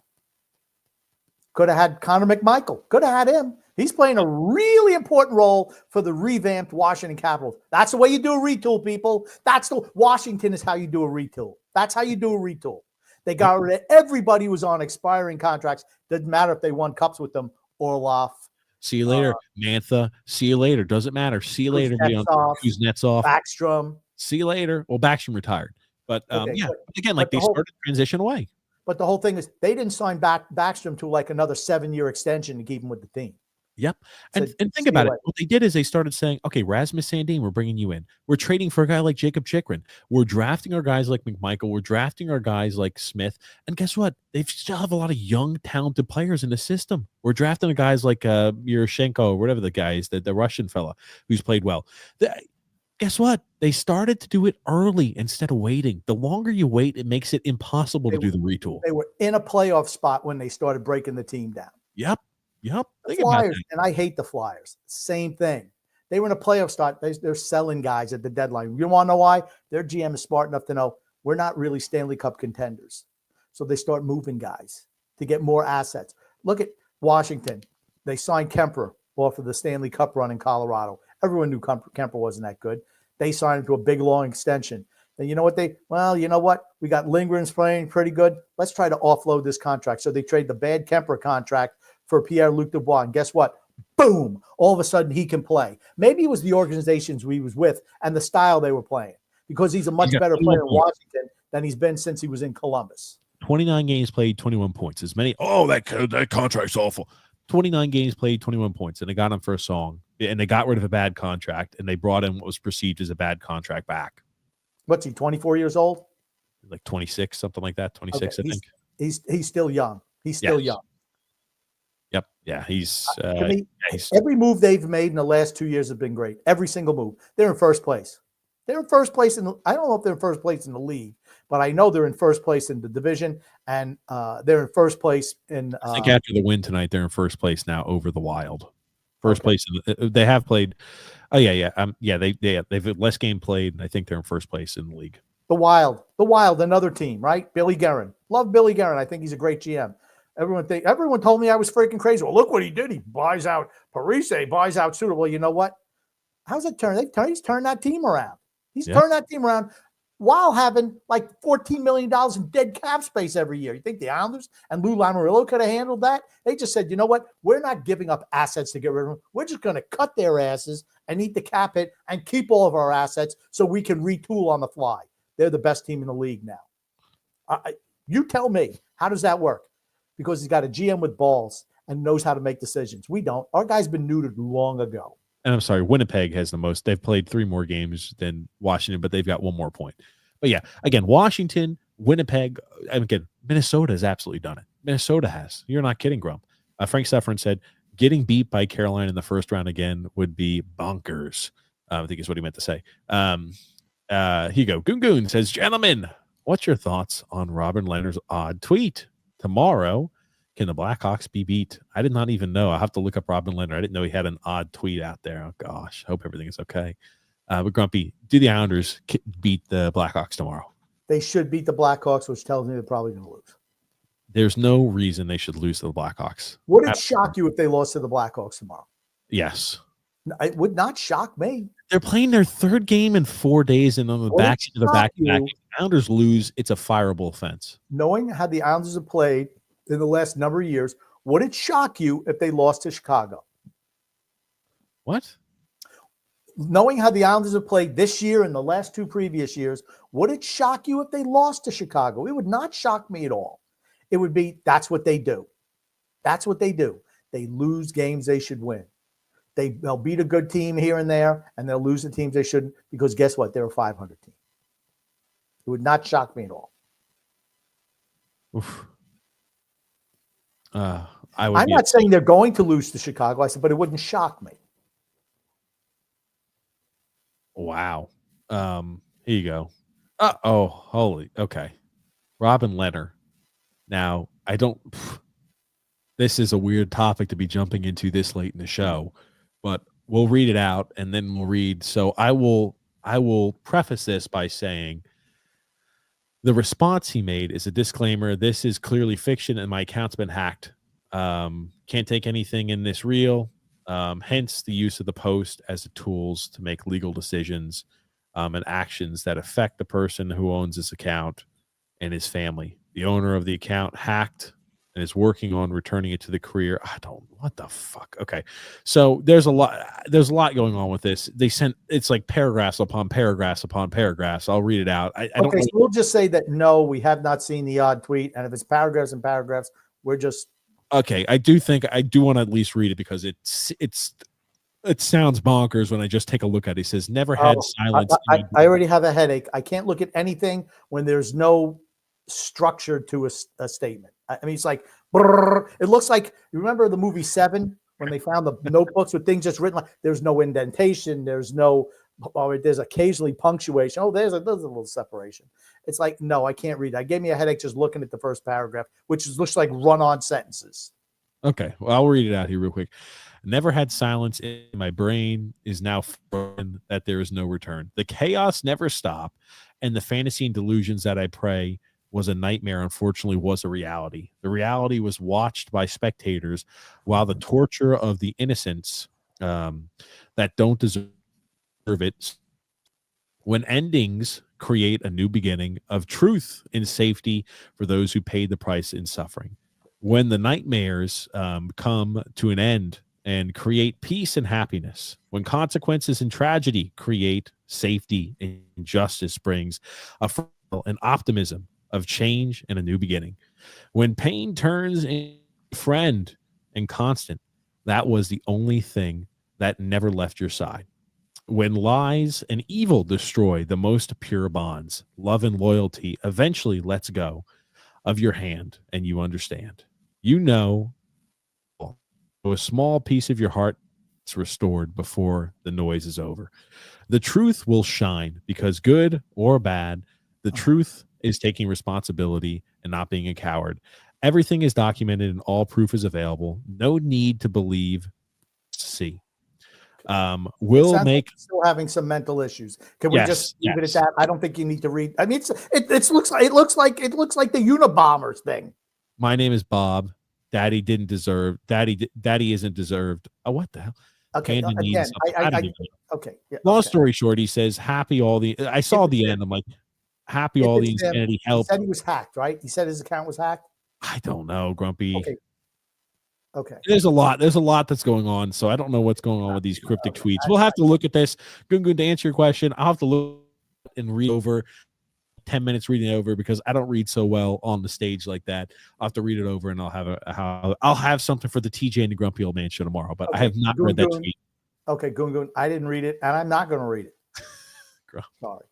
Could have had Connor McMichael. Could have had him. He's playing a really important role for the revamped Washington Capitals. That's the way you do a retool, people. Washington is how you do a retool. That's how you do a retool. They got rid of everybody who was on expiring contracts. Doesn't matter if they won cups with them. Orlov. See you later, Mantha. See you later. Doesn't matter. See you later, Kuznetsov. Backstrom. See you later. Well, Backstrom retired. But yeah, again, like they started to transition away. But the whole thing is they didn't sign Backstrom to like another 7-year extension to keep him with the team. Yep. And think about it. What they did is they started saying, okay, Rasmus Sandin, we're bringing you in. We're trading for a guy like Jacob Chikrin. We're drafting our guys like McMichael. We're drafting our guys like Smith. And guess what? They still have a lot of young, talented players in the system. We're drafting guys like Yuroshenko, whatever the guy is, the Russian fella who's played well. Guess what? They started to do it early instead of waiting. The longer you wait, it makes it impossible to do the retool. They were in a playoff spot when they started breaking the team down. Yep. The Flyers, and I hate the Flyers. Same thing. They were in a playoff start. They're selling guys at the deadline. You want to know why? Their GM is smart enough to know we're not really Stanley Cup contenders. So they start moving guys to get more assets. Look at Washington. They signed Kemper off of the Stanley Cup run in Colorado. Everyone knew Kemper wasn't that good. They signed him to a big, long extension. And you know what? You know what? We got Lindgren's playing pretty good. Let's try to offload this contract. So they trade the bad Kemper contract for Pierre-Luc Dubois. And guess what? Boom. All of a sudden, he can play. Maybe it was the organizations we was with and the style they were playing because he's a much better player in Washington than he's been since he was in Columbus. 29 games played, 21 points. As many, that contract's awful. 29 games played, 21 points. And they got him for a song. And they got rid of a bad contract. And they brought in what was perceived as a bad contract back. What's he, 24 years old? Like 26, something like that. 26, okay. I think. He's still young. He's still young. Yep. Yeah. He's every move they've made in the last 2 years have been great. Every single move. They're in first place. I don't know if they're in first place in the league, but I know they're in first place in the division, and they're in first place in. I think after the win tonight, they're in first place now over the Wild. First place. They have played. Oh yeah. They've less game played. And I think they're in first place in the league. The Wild, another team, right? Billy Guerin. Love Billy Guerin. I think he's a great GM. Everyone told me I was freaking crazy. Well, look what he did. He buys out Parise, buys out Suter. Well, you know what? How's it turn? He's turned that team around. Turned that team around while having like $14 million in dead cap space every year. You think the Islanders and Lou Lamoriello could have handled that? They just said, you know what? We're not giving up assets to get rid of them. We're just going to cut their asses and eat the cap hit and keep all of our assets so we can retool on the fly. They're the best team in the league now. You tell me, how does that work? Because he's got a GM with balls and knows how to make decisions. We don't. Our guy's been neutered long ago. And I'm sorry, Winnipeg has the most. They've played 3 more games than Washington, but they've got 1 more point. But yeah, again, Washington, Winnipeg, and again, Minnesota has absolutely done it. Minnesota has. You're not kidding, Grump. Frank Sefferin said, getting beat by Carolina in the first round again would be bonkers. I think is what he meant to say. Here you go. Goon says, gentlemen, what's your thoughts on Robin Lehner's odd tweet? Tomorrow, can the Blackhawks be beat? I did not even know. I have to look up Robin Lehner. I didn't know he had an odd tweet out there. Oh, gosh. Hope everything is okay. But Grumpy, do the Islanders beat the Blackhawks tomorrow? They should beat the Blackhawks, which tells me they're probably going to lose. There's no reason they should lose to the Blackhawks. Would it shock you if they lost to the Blackhawks tomorrow? Yes. It would not shock me. They're playing their 3rd game in 4 days, and on the back end of the back-to-back, if the Islanders lose, it's a fireable offense. Knowing how the Islanders have played in the last number of years, would it shock you if they lost to Chicago? What? Knowing how the Islanders have played this year and the last 2 previous years, would it shock you if they lost to Chicago? It would not shock me at all. It would be, that's what they do. That's what they do. They lose games they should win. They'll beat a good team here and there, and they'll lose the teams they shouldn't, because guess what? They're a 500 team. It would not shock me at all. Oof. I would. I'm not saying they're going to lose to Chicago. I said, but it wouldn't shock me. Wow. Here you go. Okay. Robin Lehner. Now, this is a weird topic to be jumping into this late in the show, but we'll read it out and then we'll read. So I will preface this by saying the response he made is a disclaimer. This is clearly fiction and my account's been hacked. Can't take anything in this real. Hence the use of the post as the tools to make legal decisions and actions that affect the person who owns this account and his family. The owner of the account hacked and is working on returning it to the career. What the fuck? Okay. So there's a lot going on with this. It's like paragraphs upon paragraphs upon paragraphs. I'll read it out. I don't know. So we'll just say that no, we have not seen the odd tweet. And if it's paragraphs and paragraphs, we're just. Okay. I do want to at least read it because it sounds bonkers when I just take a look at it. It says never had silence. I already have a headache. I can't look at anything when there's no structure to a statement. I mean, it's like, brrr. It looks like, you remember the movie Seven when they found the notebooks with things just written like there's no indentation, there's occasionally punctuation. Oh, there's a little separation. It's like, no, I can't read. It gave me a headache just looking at the first paragraph, which looks like run-on sentences. Okay, well, I'll read it out here real quick. Never had silence in my brain is now frozen that there is no return. The chaos never stopped, and the fantasy and delusions that I pray was a nightmare, unfortunately, was a reality. The reality was watched by spectators while the torture of the innocents that don't deserve it. When endings create a new beginning of truth and safety for those who paid the price in suffering. When the nightmares come to an end and create peace and happiness. When consequences and tragedy create safety and justice brings an optimism of change and a new beginning. When pain turns into friend and constant, that was the only thing that never left your side. When lies and evil destroy the most pure bonds, love and loyalty eventually lets go of your hand and you understand. You know, a small piece of your heart is restored before the noise is over. The truth will shine because good or bad, the truth is taking responsibility and not being a coward. Everything is documented and all proof is available. No need to believe, see. We'll make like still having some mental issues. Can we just leave it at that? I don't think you need to read. I mean, it looks like the Unabombers thing. My name is Bob. Daddy isn't deserved. Oh, what the hell? Okay, again, okay. Yeah, Long story short, he says, happy all the. I saw the end. I'm like, happy all the insanity help. He said he was hacked, right? He said his account was hacked. I don't know, Grumpy. Okay. There's a lot that's going on, so I don't know what's going on with these cryptic tweets. We'll have to look at this. Gungun, to answer your question, I'll have to look and read over 10 minutes reading it over because I don't read so well on the stage like that. I'll have to read it over and I'll have something for the TJ and the Grumpy Old Man show tomorrow, but I have not read that tweet. Okay, Gungun, I didn't read it and I'm not going to read it. Sorry.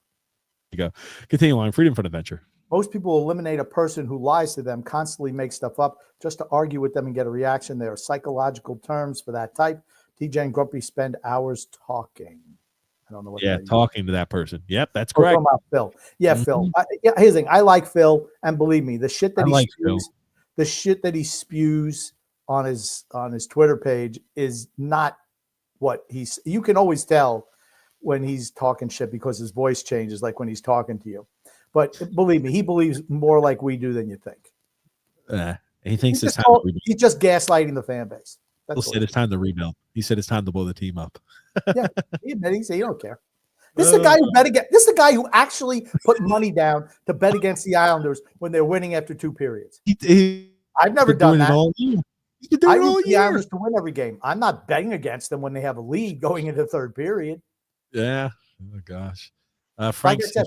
You go. Continue on. Freedom from adventure. Most people eliminate a person who lies to them, constantly makes stuff up just to argue with them and get a reaction. There are psychological terms for that type. TJ and Grumpy spend hours talking. I don't know what. Yeah, talking to that person. Yep, that's correct. About Phil. Yeah, Phil. Here's the thing. I like Phil, and believe me, the shit that he spews on his Twitter page is not what he's. You can always tell when he's talking shit because his voice changes, like when he's talking to you. But believe me, he believes more like we do than you think. He thinks it's time to rebuild. He's just gaslighting the fan base. He said it's time to rebuild. He said it's time to blow the team up. Yeah, he admitted. He said he don't care. This is the guy who bet against. This is the guy who actually put money down to bet against the Islanders when they're winning after 2 periods. I've never done that. I root the Islanders to win every game. I'm not betting against them when they have a lead going into the 3rd period. Yeah. Oh gosh. Frank says,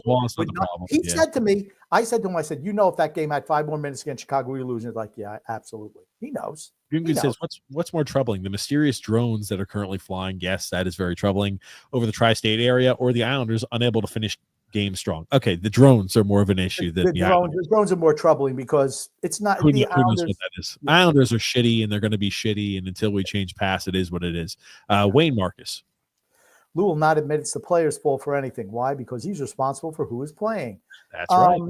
he said to me, I said to him, if that game had 5 more minutes against Chicago, we lose. He's like, yeah, absolutely. He knows. Gungun says, what's more troubling? The mysterious drones that are currently flying. Yes, that is very troubling over the tri-state area, or the Islanders unable to finish game strong. Okay, the drones are more of an issue than The drones are more troubling because it's not Who the knows what Islanders. that is? Islanders are shitty, and they're going to be shitty. And until we change pass, it is what it is. Wayne Marcus. Lou will not admit it's the player's fault for anything. Why? Because he's responsible for who is playing. That's right.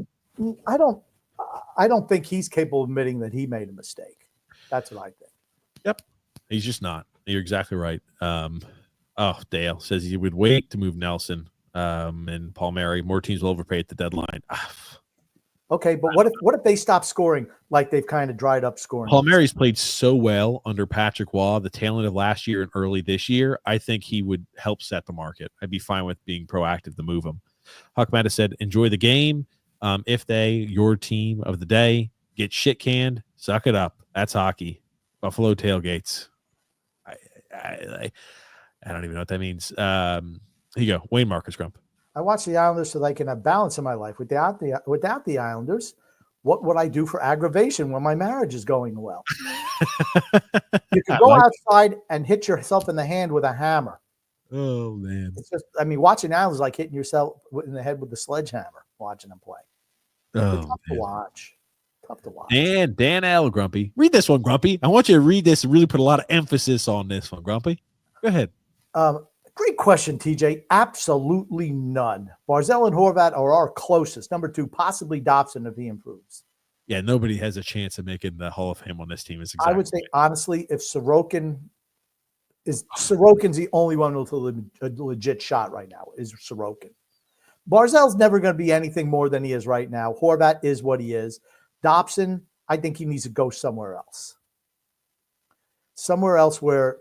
I don't think he's capable of admitting that he made a mistake. That's what I think. Yep. He's just not. You're exactly right. Dale says he would wait to move Nelson and Palmieri. More teams will overpay at the deadline. Okay, but what if they stop scoring like they've kind of dried up scoring? Palmieri's played so well under Patrick Waugh, the tail end of last year and early this year. I think he would help set the market. I'd be fine with being proactive to move him. Huck Mata said, enjoy the game. If your team of the day, get shit canned, suck it up. That's hockey. Buffalo tailgates. I don't even know what that means. Here you go. Wayne Marcus Grump. I watch the Islanders so that I can have balance in my life. Without the Islanders, what would I do for aggravation when my marriage is going well? You can go outside and hit yourself in the hand with a hammer. Oh, man. It's just, watching the Islanders is like hitting yourself in the head with the sledgehammer, watching them play. It's tough to watch. Tough to watch. Dan L. Grumpy. Read this one, Grumpy. I want you to read this and really put a lot of emphasis on this one, Grumpy. Go ahead. Great question, TJ. Absolutely none. Barzal and Horvat are our closest. Number 2, possibly Dobson if he improves. Yeah, nobody has a chance of making the Hall of Fame on this team. I would say, honestly, if Sorokin's the only one with a legit shot right now, is Sorokin. Barzal's never going to be anything more than he is right now. Horvat is what he is. Dobson, I think he needs to go somewhere else. Somewhere else where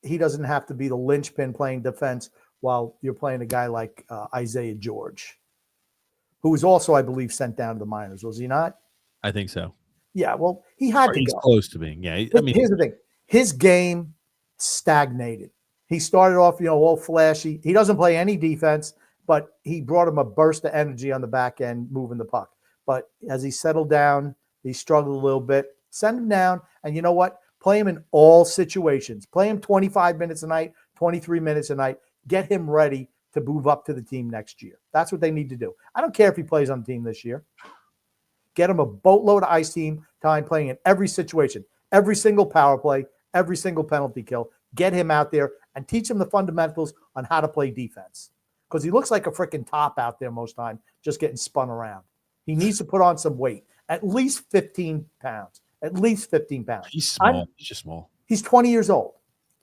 he doesn't have to be the linchpin playing defense while you're playing a guy like Isaiah George, who was also, I believe, sent down to the minors. Was he not? I think so. Yeah, well, he had to he's go. Close to being. Yeah, here's the thing. His game stagnated. He started off, all flashy. He doesn't play any defense, but he brought him a burst of energy on the back end, moving the puck. But as he settled down, he struggled a little bit. Send him down, and you know what? Play him in all situations. Play him 25 minutes a night, 23 minutes a night. Get him ready to move up to the team next year. That's what they need to do. I don't care if he plays on the team this year. Get him a boatload of ice time playing in every situation, every single power play, every single penalty kill. Get him out there and teach him the fundamentals on how to play defense. Because he looks like a freaking top out there most time, just getting spun around. He needs to put on some weight, at least 15 pounds. At least 15 pounds. He's small. He's just small. He's 20 years old.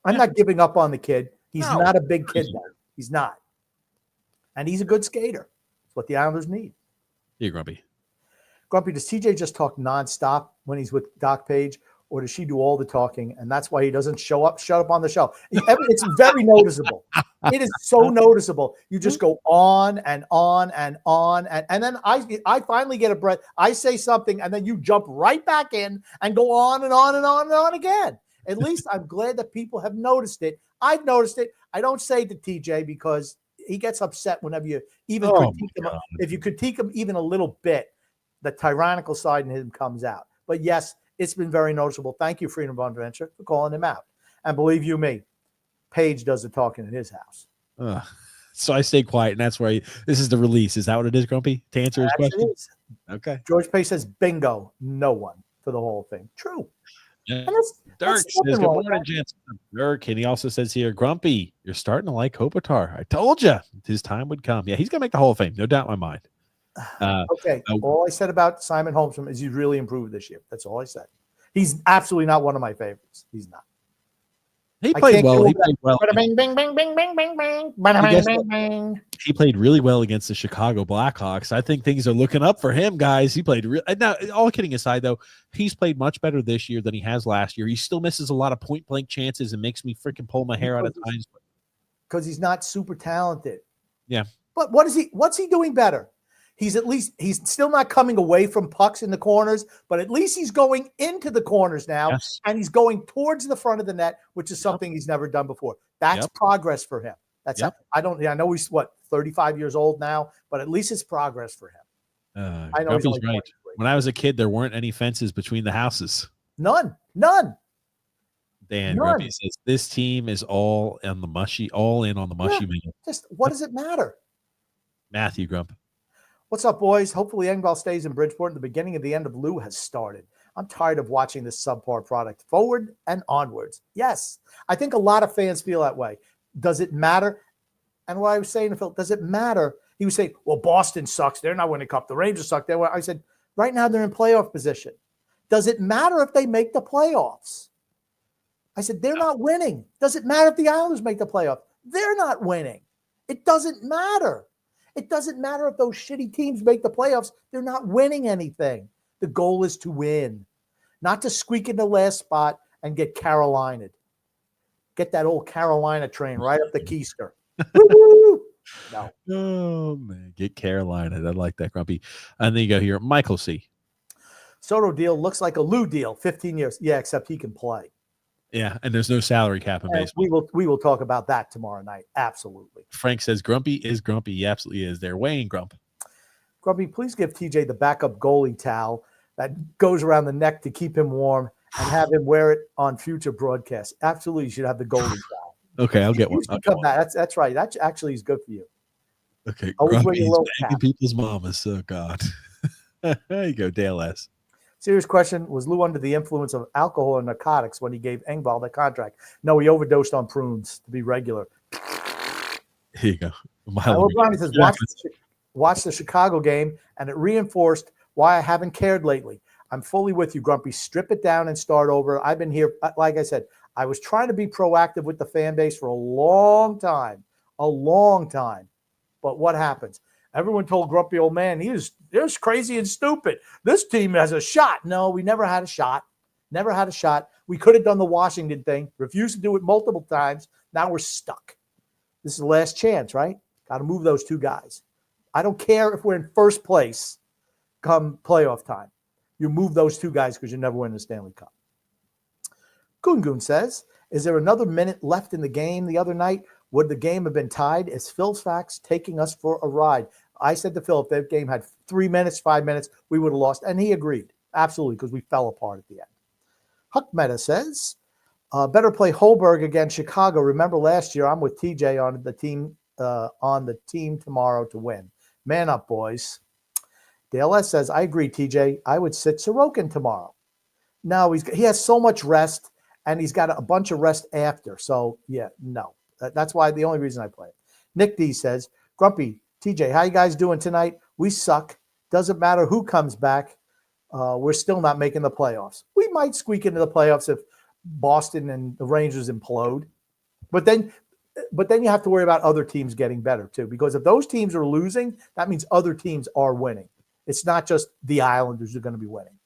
I'm not giving up on the kid. He's not a big kid now. He's not. And he's a good skater. That's what the Islanders need. Yeah, Grumpy. Grumpy, does TJ just talk nonstop when he's with Doc Page, or does she do all the talking, and that's why he doesn't shut up on the show? It's very noticeable. It is so noticeable. You just go on and on and on, and then I finally get a breath. I say something, and then you jump right back in and go on and on and on and on again. At least I'm glad that people have noticed it. I've noticed it. I don't say to TJ because he gets upset whenever you even critique him. If you critique him even a little bit, the tyrannical side in him comes out. But yes, it's been very noticeable. Thank you, Freedom of Adventure, for calling him out. And believe you me, Paige does the talking in his house. So I stay quiet, and that's why this is the release. Is that what it is, Grumpy? To answer his question? Okay. George Pace says, bingo, no one for the whole thing. True. Yeah. Dirk says, good morning, gents. Dirk, and he also says here, Grumpy, you're starting to like Kopitar. I told you his time would come. Yeah, he's going to make the Hall of Fame. No doubt in my mind. Okay. All I said about Simon Holmstrom is he's really improved this year. That's all I said. He's absolutely not one of my favorites. He's not. He played well. He played well. Bing, bing, bing, bing, bing, bing, bing, bing, bing, bing. He played really well against the Chicago Blackhawks. I think things are looking up for him, guys. He played now, all kidding aside, though, he's played much better this year than he has last year. He still misses a lot of point-blank chances and makes me freaking pull my hair out at times. Because he's not super talented. Yeah. But what's he doing better? He's still not coming away from pucks in the corners, but at least he's going into the corners now, yes. And he's going towards the front of the net, which is something he's never done before. That's progress for him. That's I know he's 35 years old now, but at least it's progress for him. I know he's right. When I was a kid, there weren't any fences between the houses. None. Dan Grumpy says this team is all in on the mushy meal. Just what does it matter? Matthew Grump. What's up, boys? Hopefully Engvall stays in Bridgeport and the beginning of the end of Lou has started. I'm tired of watching this subpar product. Forward and onwards. Yes, I think a lot of fans feel that way. Does it matter? And what I was saying to Phil, does it matter? He was saying, well, Boston sucks. They're not winning cup. The Rangers suck. I said, right now they're in playoff position. Does it matter if they make the playoffs? I said, they're not winning. Does it matter if the Islanders make the playoffs? They're not winning. It doesn't matter. It doesn't matter if those shitty teams make the playoffs. They're not winning anything. The goal is to win, not to squeak in the last spot and get Carolina'd. Get that old Carolina train right up the keister. No. Oh, man. Get Carolina. I like that, Grumpy. And then you go here. Michael C. Soto deal looks like a Lou deal, 15 years. Yeah, except he can play. Yeah, and there's no salary cap in baseball. We will talk about that tomorrow night. Absolutely. Frank says Grumpy is grumpy. He absolutely is. They're Wayne Grump. Grumpy, please give TJ the backup goalie towel that goes around the neck to keep him warm and have him wear it on future broadcasts. Absolutely, you should have the goalie towel. Okay, I'll get one. That's right. That actually is good for you. Okay, Always wear your little banging cap. people's mamas. Oh, God. There you go, Dale S. Serious question. Was Lou under the influence of alcohol or narcotics when he gave Engvall the contract? No, he overdosed on prunes to be regular. Here you go. LeBron says, watch the Chicago game, and it reinforced why I haven't cared lately. I'm fully with you, Grumpy. Strip it down and start over. I've been here. Like I said, I was trying to be proactive with the fan base for a long time. But what happens? Everyone told Grumpy old man, he was crazy and stupid. This team has a shot. No, we never had a shot. Never had a shot. We could have done the Washington thing. Refused to do it multiple times. Now we're stuck. This is the last chance, right? Got to move those two guys. I don't care if we're in first place come playoff time. You move those two guys because you never win the Stanley Cup. Goon says, is there another minute left in the game the other night? Would the game have been tied? Is Phil's facts taking us for a ride? I said to Phil, if that game had 3 minutes, 5 minutes, we would have lost. And he agreed. Absolutely, because we fell apart at the end. Huck Meta says, better play Holberg against Chicago. Remember last year, I'm with TJ on the team tomorrow to win. Man up, boys. Dale S says, I agree, TJ. I would sit Sorokin tomorrow. No, he has so much rest, and he's got a bunch of rest after. So, yeah, no. That's why the only reason I play it. Nick D says, Grumpy, TJ, how you guys doing tonight? We suck. Doesn't matter who comes back. We're still not making the playoffs. We might squeak into the playoffs if Boston and the Rangers implode. But then you have to worry about other teams getting better too, because if those teams are losing, that means other teams are winning. It's not just the Islanders who are going to be winning.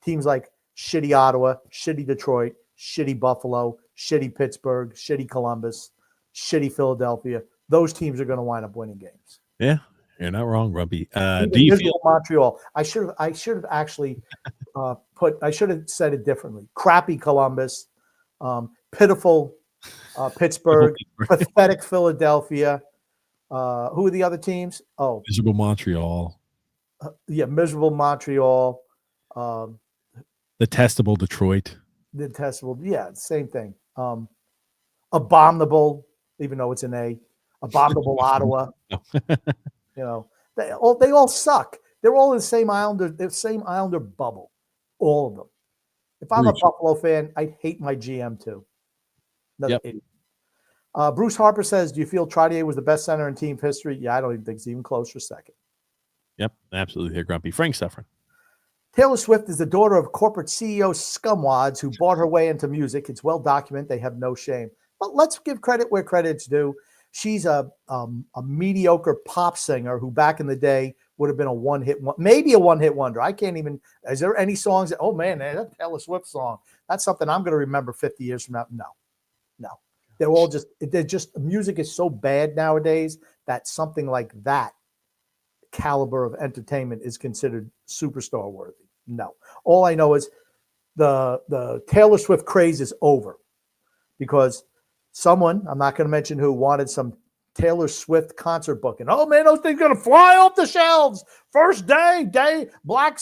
Teams like shitty Ottawa, shitty Detroit, shitty Buffalo, shitty Pittsburgh, shitty Columbus, shitty Philadelphia. Those teams are going to wind up winning games. Yeah, you're not wrong, Grumpy. Do you feel Montreal? I should have actually I should have said it differently. Crappy Columbus, pitiful Pittsburgh, pathetic Philadelphia. Who are the other teams? Oh, miserable Montreal. Miserable Montreal. Detestable Detroit. Detestable, same thing. Abominable, even though it's an A. Abominable Ottawa. They all suck. They're all in the same Islander bubble. All of them. If I'm a Buffalo fan, I hate my GM too. Idiot. Bruce Harper says, do you feel Trottier was the best center in team history? Yeah, I don't even think it's even close for second. Yep, absolutely. Here, Grumpy. Frank Suffering. Taylor Swift is the daughter of corporate CEO scumwads who bought her way into music. It's well documented. They have no shame. But let's give credit where credit's due. She's a mediocre pop singer who back in the day would have been a one-hit wonder. I can't even – is there any songs that, oh, man, that Taylor Swift song, that's something I'm going to remember 50 years from now? No. They're just – music is so bad nowadays that something like that caliber of entertainment is considered superstar worthy. No. All I know is the Taylor Swift craze is over because someone, I'm not going to mention who, wanted some Taylor Swift concert booking. Oh man, those things going to fly off the shelves. First day, Black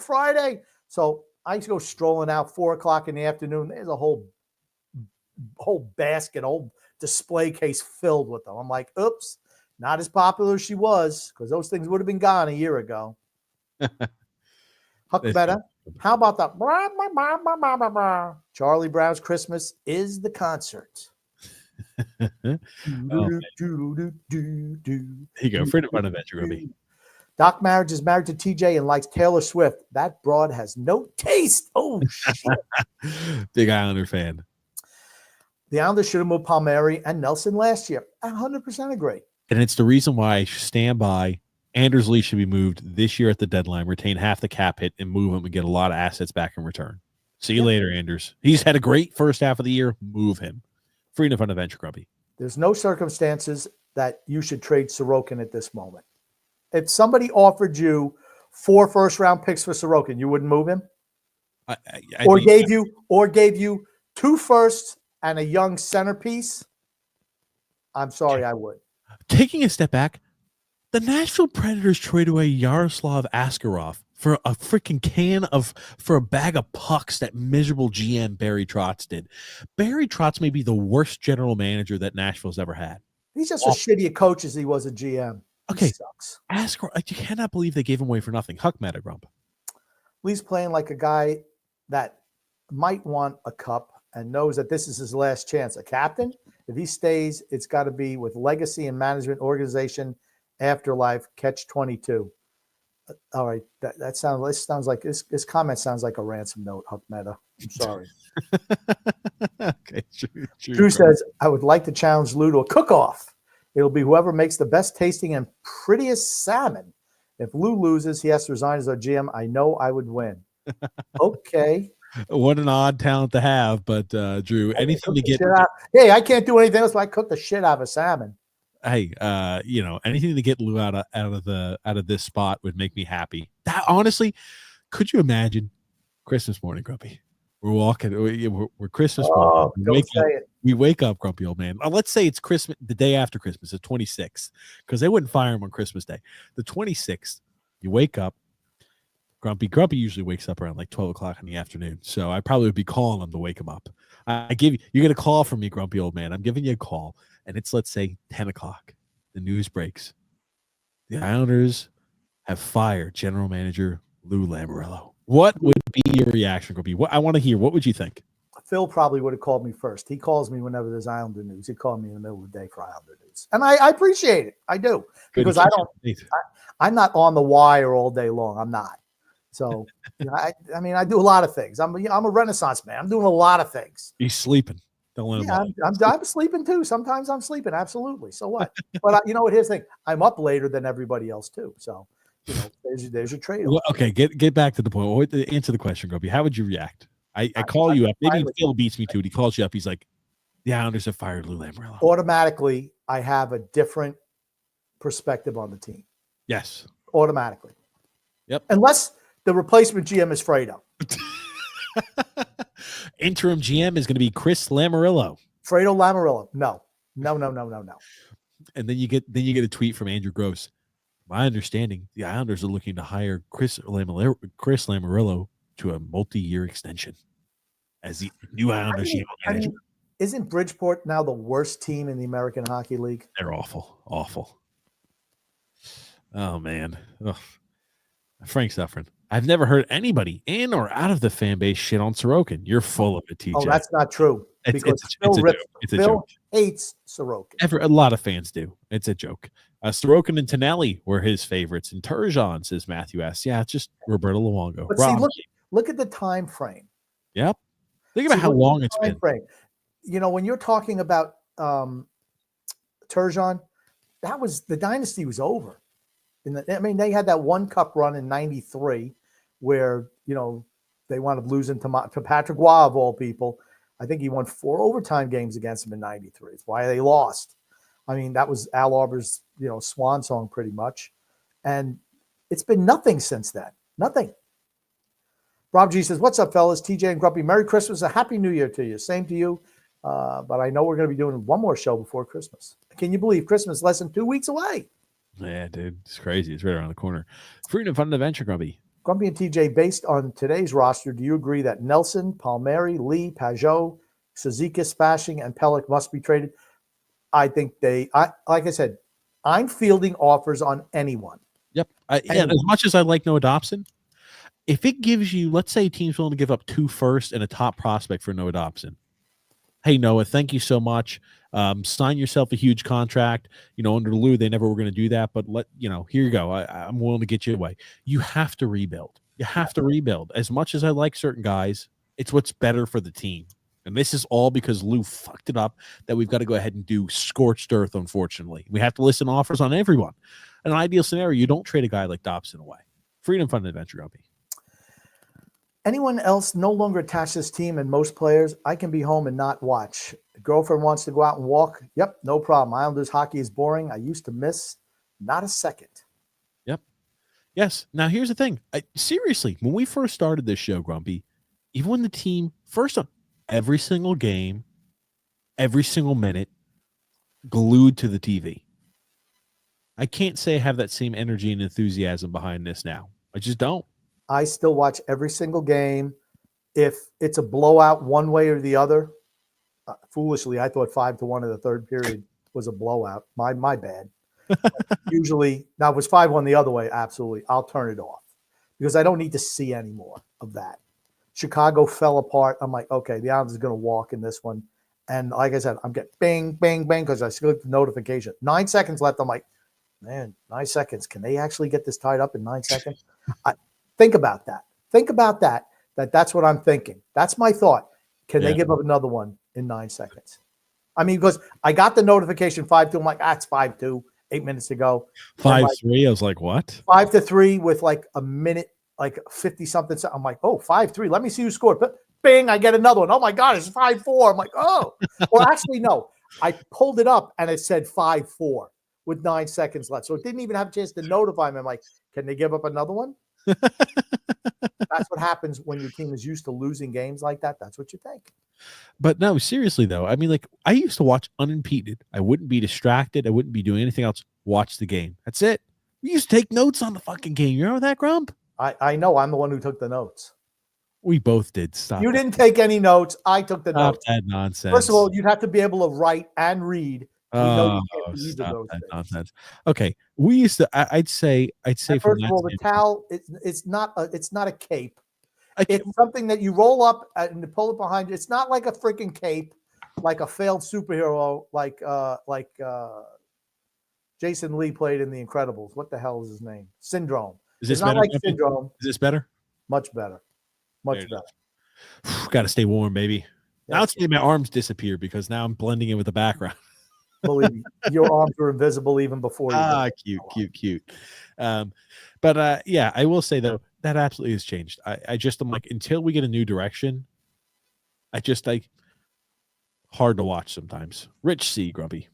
Friday. So I used to go strolling out 4:00 in the afternoon. There's a whole basket, whole display case filled with them. I'm like, oops. Not as popular as she was, because those things would have been gone a year ago. Huck better. How about that? Charlie Brown's Christmas is the concert. There you go. Freedom Fun Adventure, Ruby. Doc Marriage is married to TJ and likes Taylor Swift. That broad has no taste. Oh, shit. Big Islander fan. The Islanders should have moved Palmieri and Nelson last year. I 100% agree. And it's the reason why I stand by Anders Lee should be moved this year at the deadline, retain half the cap hit, and move him and get a lot of assets back in return. See you later, Anders. He's had a great first half of the year. Move him. Freedom Fun Adventure, Grumpy. There's no circumstances that you should trade Sorokin at this moment. If somebody offered you 4 first-round picks for Sorokin, you wouldn't move him? Or gave you 2 firsts and a young centerpiece? I'm sorry, I would. Taking a step back, the Nashville Predators traded away Yaroslav Askarov for a freaking for a bag of pucks that miserable GM Barry Trotz did. Barry Trotz may be the worst general manager that Nashville's ever had. He's just as shitty a coach as he was a GM. Okay, he sucks. Askarov, you cannot believe they gave him away for nothing. Huck Meta Grump. Lee's playing like a guy that might want a cup and knows that this is his last chance. A captain, if he stays, it's got to be with legacy and management, organization, afterlife, catch 22. All right, this sounds like this comment sounds like a ransom note, Huck Meta. I'm sorry. Okay, Drew says, I would like to challenge Lou to a cook-off. It'll be whoever makes the best tasting and prettiest salmon. If Lou loses, he has to resign as our GM. I know I would win. Okay. What an odd talent to have, but Drew, anything to get. Hey, I can't do anything else, but I cook the shit out of a salmon. Hey, anything to get Lou out of this spot would make me happy. That honestly, could you imagine Christmas morning, Grumpy? We're walking. We're Christmas morning. We wake up, Grumpy old man. Let's say it's Christmas, the day after Christmas, the 26th, because they wouldn't fire him on Christmas Day. The 26th, you wake up. Grumpy usually wakes up around like 12 o'clock in the afternoon, so I probably would be calling him to wake him up. You get a call from me, Grumpy old man. I'm giving you a call, and it's, let's say, 10 o'clock. The news breaks. The Islanders have fired general manager Lou Lamoriello. What would be your reaction, Grumpy? I want to hear. What would you think? Phil probably would have called me first. He calls me whenever there's Islander news. He called me in the middle of the day for Islander news, and I appreciate it. I do, because I'm not on the wire all day long. I'm not. So, I do a lot of things. I'm a Renaissance man. I'm doing a lot of things. He's sleeping. Don't let him. I'm sleeping too. Sometimes I'm sleeping. Absolutely. So what? But you know what? Here's the thing. I'm up later than everybody else too. So, there's your trade-off. Well, okay, get back to the point. Answer the question, Grumpy. How would you react? I call you up. Maybe Phil beats me too. He calls you up. He's like, the Islanders have fired Lou Lamoriello. Automatically, I have a different perspective on the team. Yes. Automatically. Yep. Unless the replacement GM is Fredo. Interim GM is going to be Chris Lamoriello. Fredo Lamoriello. No. And then you get a tweet from Andrew Gross. My understanding, the Islanders are looking to hire Chris Lamoriello to a multi-year extension as the new Islanders GM manager. Isn't Bridgeport now the worst team in the American Hockey League? They're awful. Oh man. Ugh. Frank Suffren. I've never heard anybody in or out of the fan base shit on Sorokin. You're full of it, TJ. Oh, that's not true. It's a joke. Hates Sorokin. A lot of fans do. It's a joke. Sorokin and Tonelli were his favorites, and Turgeon, says Matthew S. Yeah, it's just Roberto Luongo. But see, look at the time frame. Yep. Think about how long it's been. Frame. When you're talking about Turgeon, that was the dynasty was over. They had that one cup run in '93 where, they wound up losing to Patrick Roy, of all people. I think he won 4 overtime games against him in '93. It's why they lost. That was Al Arbor's, swan song pretty much. And it's been nothing since then. Nothing. Rob G says, what's up, fellas? TJ and Grumpy, Merry Christmas. A Happy New Year to you. Same to you. But I know we're going to be doing one more show before Christmas. Can you believe Christmas is less than 2 weeks away? Yeah, dude. It's crazy. It's right around the corner. Freedom, fun, and adventure, Grumpy. Grumpy and TJ, based on today's roster, do you agree that Nelson, Palmieri, Lee, Pajot, Cizikas, Fasching, and Pelech must be traded? I think like I said, I'm fielding offers on anyone. Yep. And as much as I like Noah Dobson, if it gives you, let's say, teams willing to give up 2 firsts and a top prospect for Noah Dobson. Hey, Noah, thank you so much. Sign yourself a huge contract. Under Lou, they never were going to do that, but here you go. I'm willing to get you away. You have to rebuild. You have to rebuild. As much as I like certain guys, it's what's better for the team. And this is all because Lou fucked it up that we've got to go ahead and do scorched earth, unfortunately. We have to listen to offers on everyone. In an ideal scenario, you don't trade a guy like Dobson away. Freedom, fun, and adventure, Grumpy. Anyone else no longer attached to this team, and most players, I can be home and not watch. The girlfriend wants to go out and walk. Yep, no problem. Islanders hockey is boring. I used to miss not a second. Yep. Yes. Now, here's the thing. Seriously, when we first started this show, Grumpy, even when the team, first on every single game, every single minute, glued to the TV. I can't say I have that same energy and enthusiasm behind this now. I just don't. I still watch every single game. If it's a blowout one way or the other, foolishly, I thought 5-1 in the third period was a blowout. My bad. Usually, now if it was 5-1 the other way, absolutely, I'll turn it off because I don't need to see any more of that. Chicago fell apart. I'm like, okay, the Islanders are going to walk in this one. And like I said, I'm getting bang, bang, bang because I skipped the notification. 9 seconds left. I'm like, man, 9 seconds. Can they actually get this tied up in 9 seconds? Think about that. Think about that. That's what I'm thinking. That's my thought. Can they give up another one in 9 seconds? I mean, because I got the notification 5-2. I'm like, it's 5-2, 8 minutes to go. 5-3. I was like, what? 5-3 with like a minute, like 50 something. I'm like, 5-3. Let me see who scored. But bing, I get another one. Oh my God, it's 5-4. I'm like, oh. Well, actually, no. I pulled it up and it said 5-4 with 9 seconds left. So it didn't even have a chance to notify me. I'm like, can they give up another one? That's what happens when your team is used to losing games like that. That's what you think. But no, seriously though, I mean, like I used to watch unimpeded. I wouldn't be distracted. I wouldn't be doing anything else. Watch the game. That's it. We used to take notes on the fucking game. You remember that, Grump? I know. I'm the one who took the notes. We both did. Stop. You didn't take any notes. I took the notes. That nonsense. First of all, you'd have to be able to write and read. We know you can't do either stop of those that things. nonsense. Okay, we used to. I'd say. And first of all, the towel. It's not a cape. It's something that you roll up and pull it behind you. It's not like a freaking cape, like a failed superhero, like Jason Lee played in The Incredibles. What the hell is his name? Syndrome. Is this it's not better? like Syndrome. Is this better? Much better. Much better. Got to stay warm, baby. Yes. Now it's made my arms disappear because now I'm blending in with the background. Believe me, your arms were invisible even before you. Cute. But yeah, I will say though that absolutely has changed. I just am like until we get a new direction, hard to watch sometimes. Rich C. Grumpy.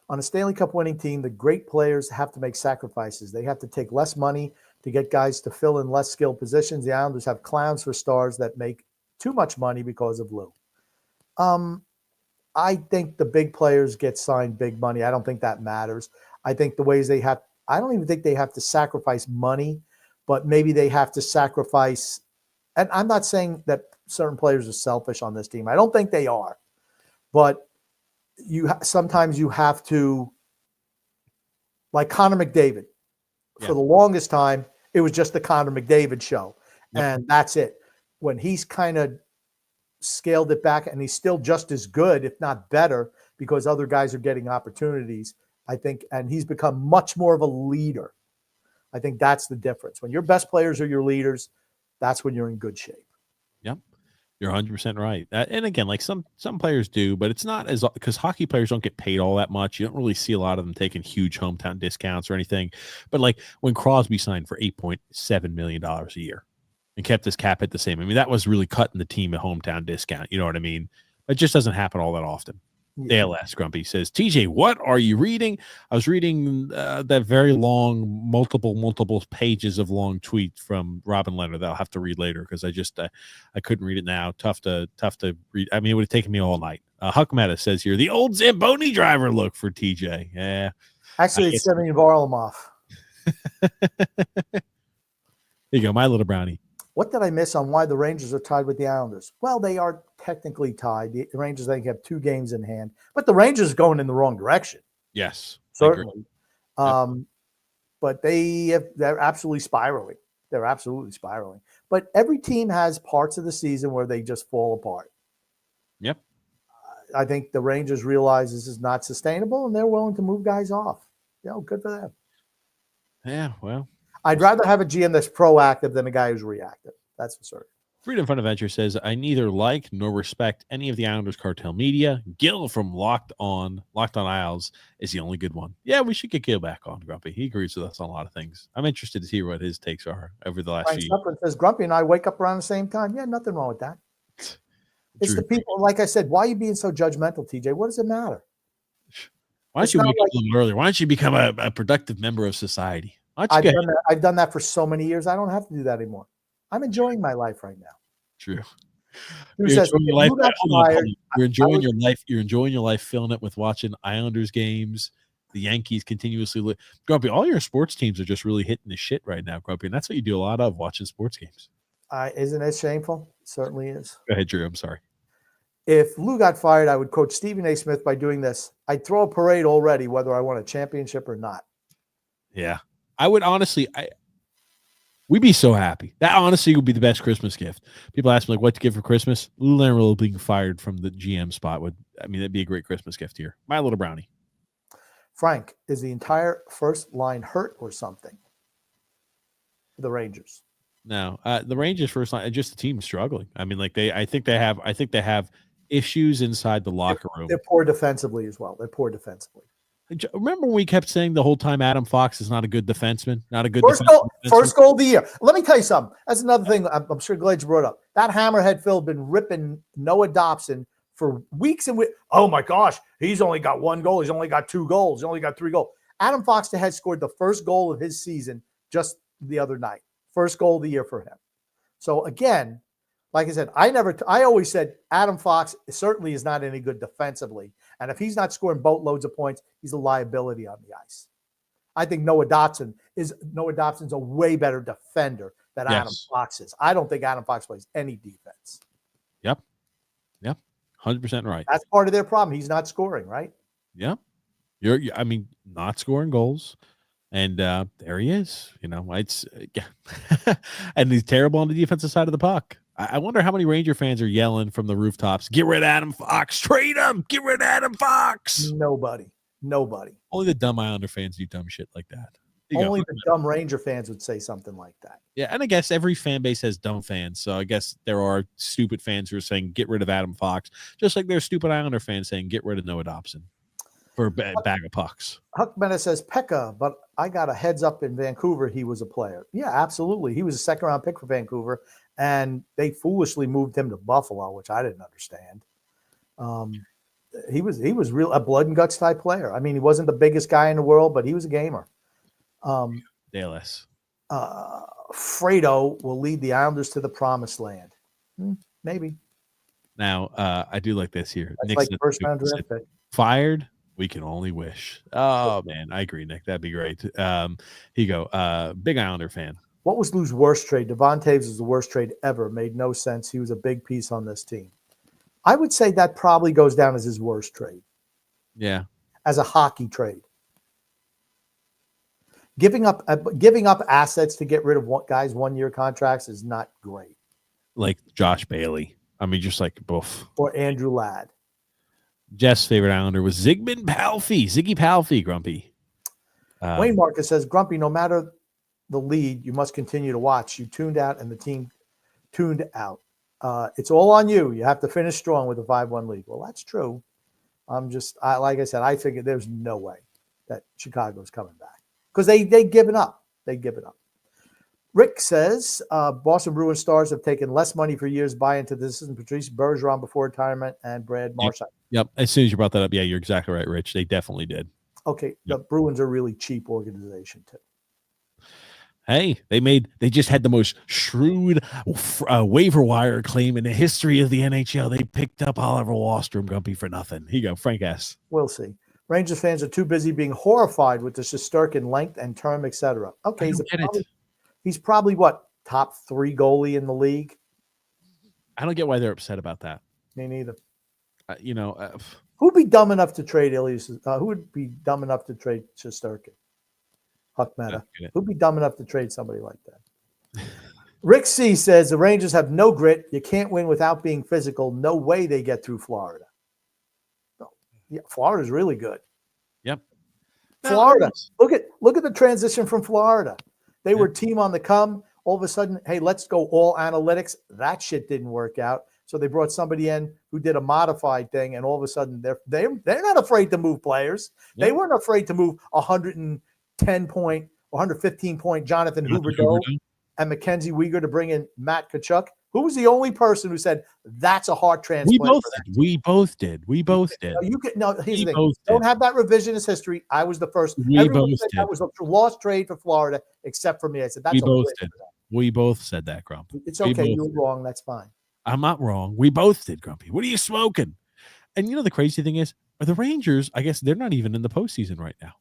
On a Stanley Cup winning team, the great players have to make sacrifices. They have to take less money to get guys to fill in less skilled positions. The Islanders have clowns for stars that make too much money because of Lou. I think the big players get signed big money. I don't think that matters. I think the ways I don't even think they have to sacrifice money, but maybe they have to sacrifice. And I'm not saying that certain players are selfish on this team. I don't think they are, but sometimes you have to, like Connor McDavid. Yeah. For the longest time, it was just the Connor McDavid show, Yep. and that's it. When he's kind of scaled it back, and he's still just as good, if not better, because other guys are getting opportunities, I think, and he's become much more of a leader. I think that's the difference. When your best players are your leaders, that's when you're in good shape. Yep. You're 100% right. And again, like some players do, but it's not as because hockey players don't get paid all that much. You don't really see a lot of them taking huge hometown discounts or anything. But like when Crosby signed for $8.7 million a year and kept his cap hit the same. I mean, that was really cutting the team a hometown discount. You know what I mean? It just doesn't happen all that often. Yeah. Dale S. Grumpy says, TJ, what are you reading? I was reading that very long, multiple pages of long tweet from Robin Lehner that I'll have to read later because I couldn't read it now. Tough to read. I mean, it would have taken me all night. Huck Meta says here, the old Zamboni driver look for TJ. Yeah. Actually, it's Semyon Varlamov. There you go, my little brownie. What did I miss on why the Rangers are tied with the Islanders? Well, they are technically tied. The Rangers, I think, have 2 games in hand. But the Rangers are going in the wrong direction. Yes. Certainly. But they're absolutely spiraling. They're absolutely spiraling. But every team has parts of the season where they just fall apart. Yep. I think the Rangers realize this is not sustainable, and they're willing to move guys off. Good for them. Yeah, well. I'd rather have a GM that's proactive than a guy who's reactive. That's for certain. Freedom Fund Adventure says, I neither like nor respect any of the Islanders cartel media. Gil from Locked On Isles is the only good one. Yeah, we should get Gil back on, Grumpy. He agrees with us on a lot of things. I'm interested to hear what his takes are over the last Frank few Supplin says, Grumpy and I wake up around the same time. Yeah, nothing wrong with that. It's True. the people, like I said, why are you being so judgmental, TJ? What does it matter? Why don't you wake up a little earlier? Why don't you become a productive member of society? I've done that for so many years. I don't have to do that anymore. I'm enjoying my life right now. True. Who says, You're enjoying your life. You're enjoying your life, filling it with watching Islanders games. The Yankees continuously. Grumpy, all your sports teams are just really hitting the shit right now, Grumpy, and that's what you do a lot of, watching sports games. Isn't it shameful? It certainly is. Go ahead, Drew. I'm sorry. If Lou got fired, I would coach Stephen A. Smith by doing this. I'd throw a parade already, whether I won a championship or not. Yeah. I would honestly, we'd be so happy. That honestly would be the best Christmas gift. People ask me, like, what to give for Christmas? Lou Lehner being fired from the GM spot that'd be a great Christmas gift here. My little brownie. Frank, is the entire first line hurt or something? The Rangers. No, the Rangers first line, just the team struggling. I mean, like I think they have issues inside the locker room. They're poor defensively as well. Remember when we kept saying the whole time Adam Fox is not a good defenseman, not a good first goal of the year. Let me tell you something. That's another thing I'm sure Glades brought up. That hammerhead Phil been ripping Noah Dobson for weeks and weeks. Oh my gosh, he's only got 1 goal. He's only got 2 goals. He's only got 3 goals. Adam Fox had scored the first goal of his season just the other night. First goal of the year for him. So again, like I said, I always said Adam Fox certainly is not any good defensively. And if he's not scoring boatloads of points, he's a liability on the ice. I think Noah Dobson's a way better defender than Adam Fox is. I don't think Adam Fox plays any defense. Yep. 100% right. That's part of their problem. He's not scoring, right? Yep. Not scoring goals. And there he is. And he's terrible on the defensive side of the puck. I wonder how many Ranger fans are yelling from the rooftops, get rid of Adam Fox, trade him, get rid of Adam Fox. Nobody. Only the dumb Islander fans do dumb shit like that. Only the dumb Ranger fans would say something like that. Yeah, and I guess every fan base has dumb fans. So I guess there are stupid fans who are saying, get rid of Adam Fox, just like there's stupid Islander fans saying, get rid of Noah Dobson for a bag of pucks. Huck Mena says, Pekka, but I got a heads up in Vancouver. He was a player. Yeah, absolutely. He was a second-round pick for Vancouver, and they foolishly moved him to Buffalo, which I didn't understand. He was real a blood and guts type player. I mean, he wasn't the biggest guy in the world, but he was a gamer. Dallas. Fredo will lead the Islanders to the promised land. Maybe. Now, I do like this here. That's like first round draft pick. Fired. We can only wish. Oh man, I agree, Nick. That'd be great. Big Islander fan. What was Lou's worst trade? Devon Taves was the worst trade ever. Made no sense. He was a big piece on this team. I would say that probably goes down as his worst trade. Yeah. As a hockey trade. Giving up assets to get rid of guys 1-year contracts is not great. Like Josh Bailey. I mean, just like both. Or Andrew Ladd. Jeff's favorite Islander was Ziggy Palffy, Grumpy. Wayne Marcus says, Grumpy, no matter the lead, you must continue to watch. You tuned out and the team tuned out. It's all on you. You have to finish strong with a 5-1 lead. Well, that's true. Like I said, I figured there's no way that Chicago's coming back because they've given up. Rick says, Boston Bruins stars have taken less money for years buy into this. And Patrice Bergeron before retirement and Brad Marchand. Yep. As soon as you brought that up, yeah, you're exactly right, Rich. They definitely did. Okay. The Bruins are a really cheap organization too. Hey, they just had the most shrewd waiver wire claim in the history of the NHL. They picked up Oliver Wahlstrom, Grumpy, for nothing. Here you go, Frank S. We'll see. Rangers fans are too busy being horrified with the Shesterkin length and term, etc. Okay, he's probably what, top 3 goalie in the league? I don't get why they're upset about that. Me neither. Who'd be dumb enough to trade Elias? Who would be dumb enough to trade Shesterkin? Huck Meta. Get it. Who'd be dumb enough to trade somebody like that? Rick C says the Rangers have no grit. You can't win without being physical. No way they get through Florida. No. Yeah, Florida's really good. Yep. Florida. Look at the transition from Florida. They were team on the come. All of a sudden, hey, let's go all analytics. That shit didn't work out. So they brought somebody in who did a modified thing, and all of a sudden they're not afraid to move players. Yep. They weren't afraid to move 110 point, 115 point Jonathan Huberdeau and Mackenzie Weegar to bring in Matt Tkachuk. Who was the only person who said that's a heart transplant? We both did. No, here's the thing. Don't have that revisionist history. I was the first. Everyone said that was a lost trade for Florida, except for me. I said that's we both said that, Grumpy. It's okay. You're wrong. That's fine. I'm not wrong. We both did, Grumpy. What are you smoking? And the crazy thing is, the Rangers, I guess they're not even in the postseason right now.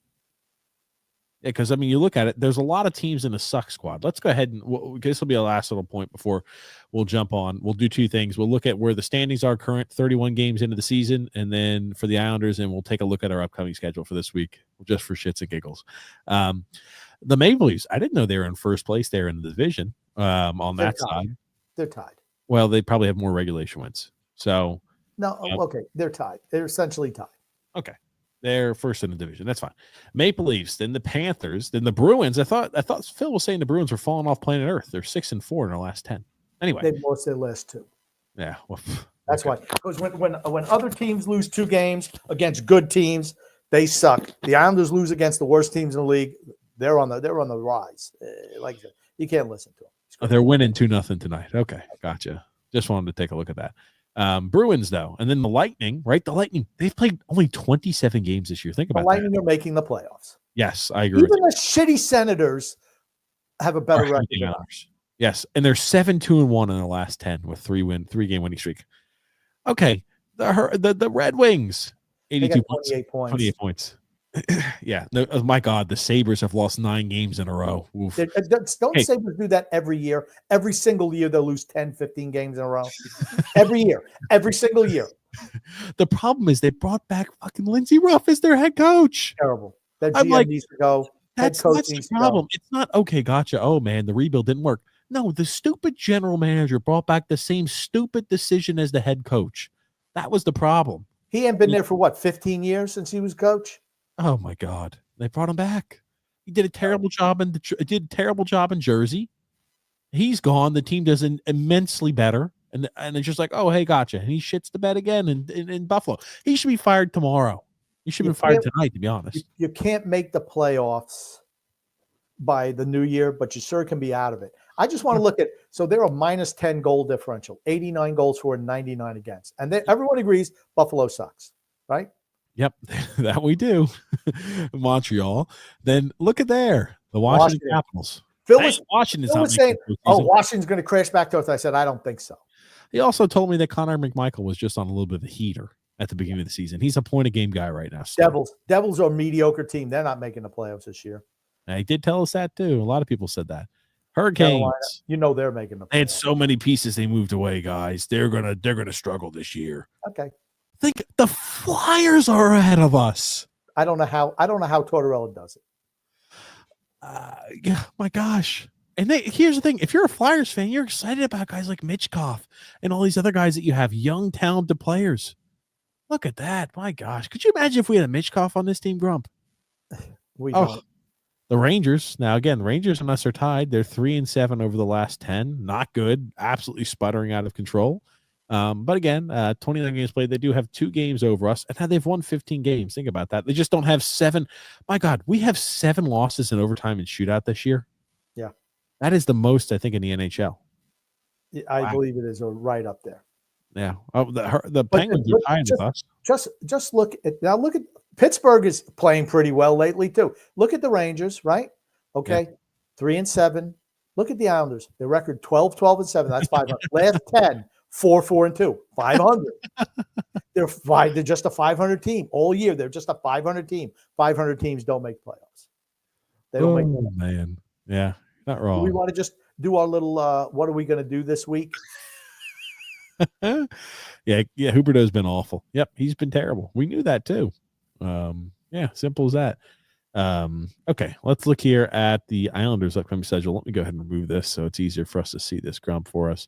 Yeah, because, you look at it, there's a lot of teams in the suck squad. Let's go ahead and this will be a last little point before we'll jump on. We'll do two things. We'll look at where the standings are current, 31 games into the season, and then for the Islanders, and we'll take a look at our upcoming schedule for this week, just for shits and giggles. The Maple Leafs, I didn't know they were in first place there in the division on that side. They're tied. Well, they probably have more regulation wins. So no, okay, they're tied. They're essentially tied. Okay. They're first in the division. That's fine. Maple Leafs, then the Panthers, then the Bruins. I thought Phil was saying the Bruins were falling off planet Earth. They're 6-4 in their last 10. Anyway, they've lost their last 2. Yeah, well, that's why. Because when other teams lose 2 games against good teams, they suck. The Islanders lose against the worst teams in the league. They're on the rise. Like you can't listen to them. They're winning 2-0 tonight. Okay, gotcha. Just wanted to take a look at that. Bruins, though, and then the Lightning, right? The Lightning, they've played only 27 games this year. Think about that. The Lightning are making the playoffs. Yes, I agree. Even the shitty Senators have a better record than ours. Yes, and they're 7-2-1 in the last 10 with 3-game winning streak. Okay, the Red Wings, 82 points, 28 points. Yeah, no, oh my God, the Sabres have lost 9 games in a row. Don't Sabres do that every year? Every single year they'll lose 10, 15 games in a row. Every year. Every single year. The problem is they brought back fucking Lindsey Ruff as their head coach. Terrible. That GM needs to go. That's the problem. It's not, okay, gotcha. Oh, man, the rebuild didn't work. No, the stupid general manager brought back the same stupid decision as the head coach. That was the problem. He ain't been there for, 15 years since he was coach? Oh my God! They brought him back. He did a terrible job in Jersey. He's gone. The team does immensely better, and it's just like, oh hey, gotcha. And he shits the bed again in Buffalo. He should be fired tomorrow. He should be fired tonight, to be honest. You can't make the playoffs by the new year, but you sure can be out of it. I just want to look at, so they're a -10 goal differential, 89 goals for and 99 against, and everyone agrees Buffalo sucks, right? Yep, that we do. Montreal. Then look at there, the Washington Capitals. Washington's saying, Washington's going to crash back to us. I said, I don't think so. He also told me that Connor McMichael was just on a little bit of a heater at the beginning of the season. He's a point-a-game guy right now. So. Devils are a mediocre team. They're not making the playoffs this year. And he did tell us that too. A lot of people said that. Hurricanes. Carolina, they're making the playoffs. They had so many pieces they moved away, guys. They're gonna struggle this year. Okay. Think the Flyers are ahead of us. I don't know how Tortorella does it. Yeah, my gosh. And here's the thing: if you're a Flyers fan, you're excited about guys like Mitchkov and all these other guys that you have, young, talented players. Look at that! My gosh, could you imagine if we had a Mitchkov on this team, Grump? The Rangers. Now again, Rangers unless they're tied, they're 3-7 over the last 10. Not good. Absolutely sputtering out of control. But again, 29 games played. They do have 2 games over us, and now they've won 15 games. Think about that. They just don't have 7. My God, we have 7 losses in overtime and shootout this year. Yeah, that is the most I think in the NHL. I believe it is right up there. Yeah. Oh, the Penguins are tying with us. Just look at Pittsburgh is playing pretty well lately too. Look at the Rangers, right? Okay, 3-7. Look at the Islanders. Their record 12-12-7. That's 500. Last 10. 4-4-2, 500. They're just a 500 team all year. They're just a 500 team. 500 teams don't make playoffs. They don't make playoffs. Man, yeah, not wrong. Do we want to just do our little what are we going to do this week? Yeah, Huberdeau's been awful. Yep, he's been terrible. We knew that too. Yeah, simple as that. Okay, let's look here at the Islanders' upcoming schedule. Let me go ahead and remove this so it's easier for us to see this grump for us.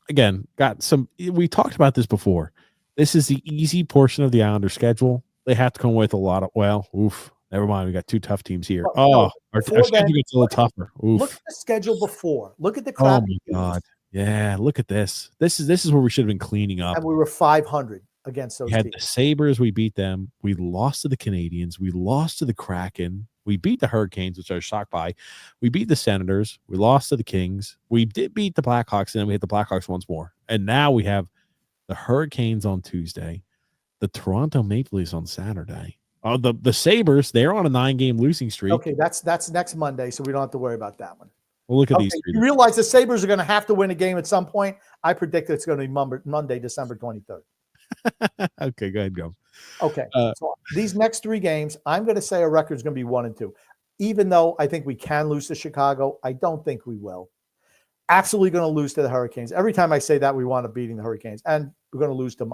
Again, got some. We talked about this before. This is the easy portion of the Islanders' schedule. They have to come with a lot of. Well, oof. Never mind. We got 2 tough teams here. Well, no, Our before schedule then, gets a little tougher. look Oof. at the schedule before. Look at the Oh crap. my God. Yeah, look at this. This is where we should have been cleaning up. And we were 500 against those We had teams. the Sabres. We beat them. We lost to the Canadians. We lost to the Kraken. We beat the Hurricanes, which I was shocked by. We beat the Senators. We lost to the Kings. We did beat the Blackhawks, and then we hit the Blackhawks once more. And now we have the Hurricanes on Tuesday, the Toronto Maple Leafs on Saturday. Oh, the Sabres, they're on a 9-game losing streak. Okay, that's next Monday, so we don't have to worry about that one. Well, look at Okay, these 3. you realize the Sabres are going to have to win a game at some point. I predict it's going to be Monday, December 23rd. Okay, go ahead, go. Okay, so these next 3 games, I'm going to say our record is going to be 1-2. Even though I think we can lose to Chicago, I don't think we will. Absolutely going to lose to the Hurricanes. Every time I say that, we want to beating the Hurricanes, and we're going to lose to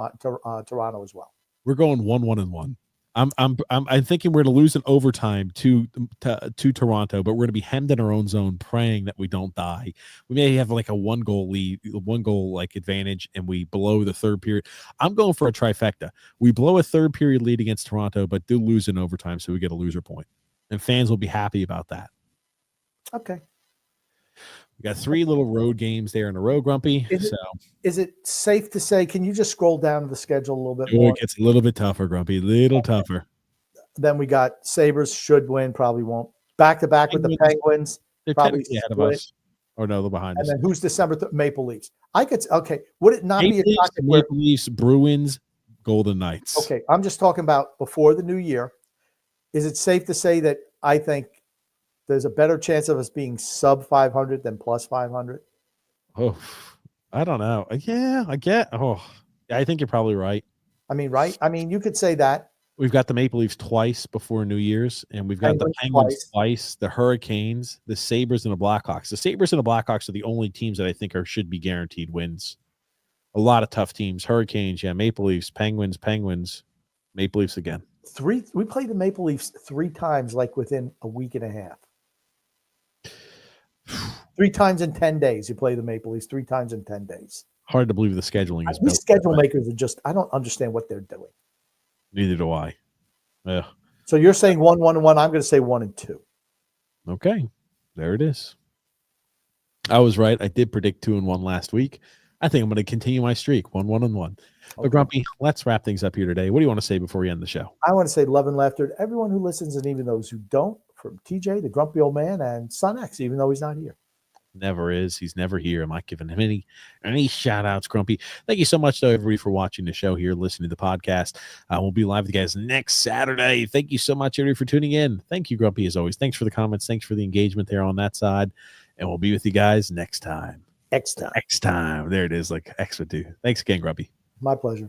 Toronto as well. We're going 1-1-1. I'm thinking we're going to lose in overtime to Toronto, but we're going to be hemmed in our own zone, praying that we don't die. We may have like a 1-goal lead, 1-goal like advantage, and we blow the third period. I'm going for a trifecta. We blow a third period lead against Toronto, but do lose in overtime, so we get a loser point, and fans will be happy about that. Okay. We got 3 little road games there in a row, Grumpy. Is it safe to say? Can you just scroll down to the schedule a little bit more? more? It gets a little bit tougher, Grumpy. A little tougher. Then we got Sabres should win, probably won't. Back to back with the Penguins. They're probably ahead of us. Or no, they're behind us. And then who's December Maple Leafs? Would it not be a topic where Maple Leafs, Bruins, Golden Knights? Okay, I'm just talking about before the new year. Is it safe to say that I think there's a better chance of us being sub 500 than plus 500? Oh, I don't know. Yeah, I think you're probably right. I mean, right? I mean, you could say that. We've got the Maple Leafs twice before New Year's, and we've got the Penguins twice, the Hurricanes, the Sabres, and the Blackhawks. The Sabres and the Blackhawks are the only teams that I think should be guaranteed wins. A lot of tough teams. Hurricanes, yeah, Maple Leafs, Penguins, Maple Leafs again. We played the Maple Leafs 3 times, like within a week and a half. 3 times in 10 days. You play the Maple Leafs 3 times in 10 days. Hard to believe the scheduling is These schedule makers are just, I don't understand what they're doing. Neither do I. Yeah. So you're saying 1-1-1. I'm going to say 1-2. Okay. There it is. I was right. I did predict 2-1 last week. I think I'm going to continue my streak, 1-1-1. Okay. But Grumpy, let's wrap things up here today. What do you want to say before we end the show? I want to say love and laughter to everyone who listens, and even those who don't, from TJ, the grumpy old man, and Son X, even though he's not here. Never is. He's never here. I'm not giving him any shout outs, Grumpy. Thank you so much to everybody for watching the show here, listening to the podcast. We'll be live with you guys next Saturday. Thank you so much, everybody, for tuning in. Thank you, Grumpy, as always. Thanks for the comments. Thanks for the engagement there on that side. And we'll be with you guys next time. Next time. There it is, like X would do. Thanks again, Grumpy. My pleasure.